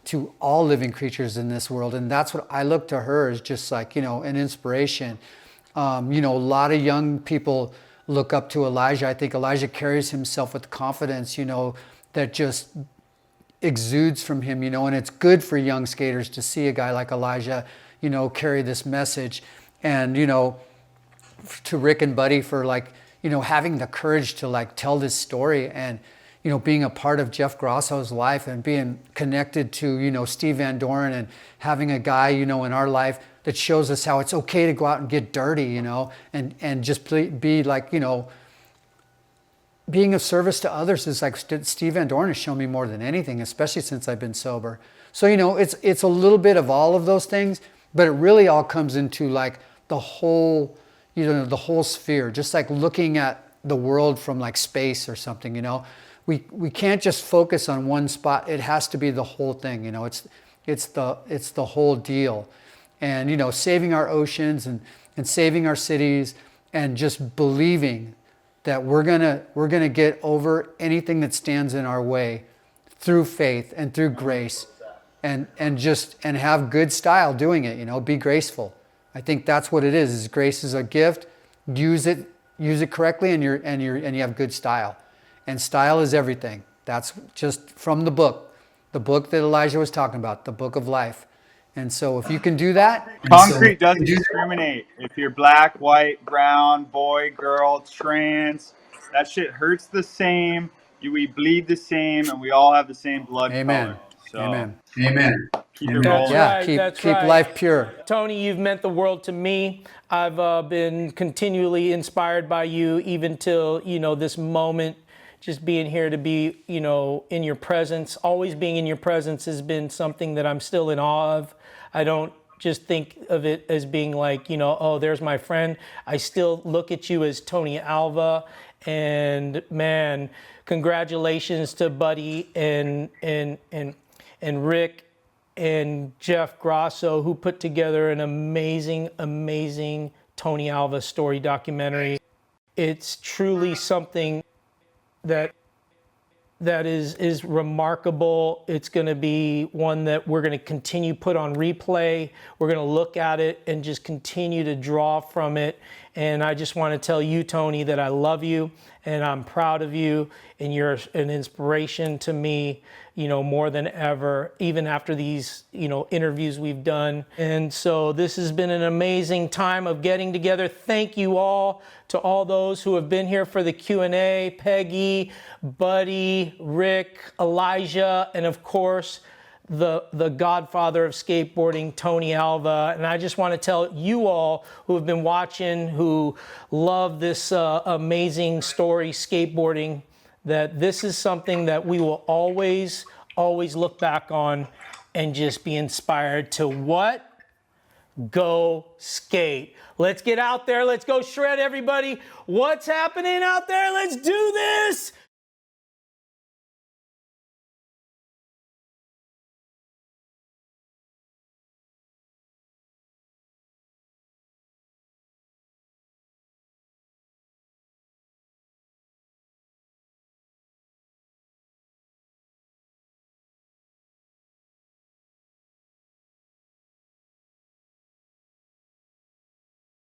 to all living creatures in this world. And that's what I look to her as, just like, you know, an inspiration. You know, a lot of young people look up to Elijah. I think Elijah carries himself with confidence, you know, that just exudes from him, you know, and it's good for young skaters to see a guy like Elijah, you know, carry this message. And, you know, to Rick and Buddy for, like, you know, having the courage to, like, tell this story, and, you know, being a part of Jeff Grosso's life and being connected to, you know, Steve Van Doren, and having a guy, you know, in our life that shows us how it's okay to go out and get dirty, you know, and just be like, you know, being of service to others is like Steve Van Doren has shown me more than anything, especially since I've been sober. So, you know, it's a little bit of all of those things, but it really all comes into, like, the whole, you know, the whole sphere, just like looking at the world from, like, space or something, you know. We can't just focus on one spot. It has to be the whole thing, you know. It's the whole deal. And, you know, saving our oceans and saving our cities, and just believing that we're gonna get over anything that stands in our way through faith and through grace, and have good style doing it, you know, be graceful. I think that's what it is grace is a gift. Use it correctly, and you have good style. And style is everything. That's just from the book that Elijah was talking about, the book of life. And so if you can do that. Concrete doesn't discriminate. If you're black, white, brown, boy, girl, trans, that shit hurts the same. We bleed the same, and we all have the same blood color. So, Amen. Keep it rolling. Keep life pure. Tony, you've meant the world to me. I've been continually inspired by you, even till, you know, this moment. Just being here to be, you know, in your presence, always being in your presence has been something that I'm still in awe of. I don't just think of it as being like, you know, oh, there's my friend. I still look at you as Tony Alva. And man, congratulations to Buddy and Rick and Jeff Grosso, who put together an amazing Tony Alva Story documentary. It's truly something that is remarkable. It's going to be one that we're going to continue put on replay. We're going to look at it and just continue to draw from it. And I just want to tell you, Tony, that I love you and I'm proud of you, and you're an inspiration to me, you know, more than ever, even after these, you know, interviews we've done. And so this has been an amazing time of getting together. Thank you all to all those who have been here for the Q&A, Peggy, Buddy, Rick, Elijah, and of course, the godfather of skateboarding, Tony Alva. And I just want to tell you all who have been watching, who love this amazing story, skateboarding, that this is something that we will always look back on and just be inspired to what? Go skate. Let's get out there. Let's go shred, everybody. What's happening out there? Let's do this.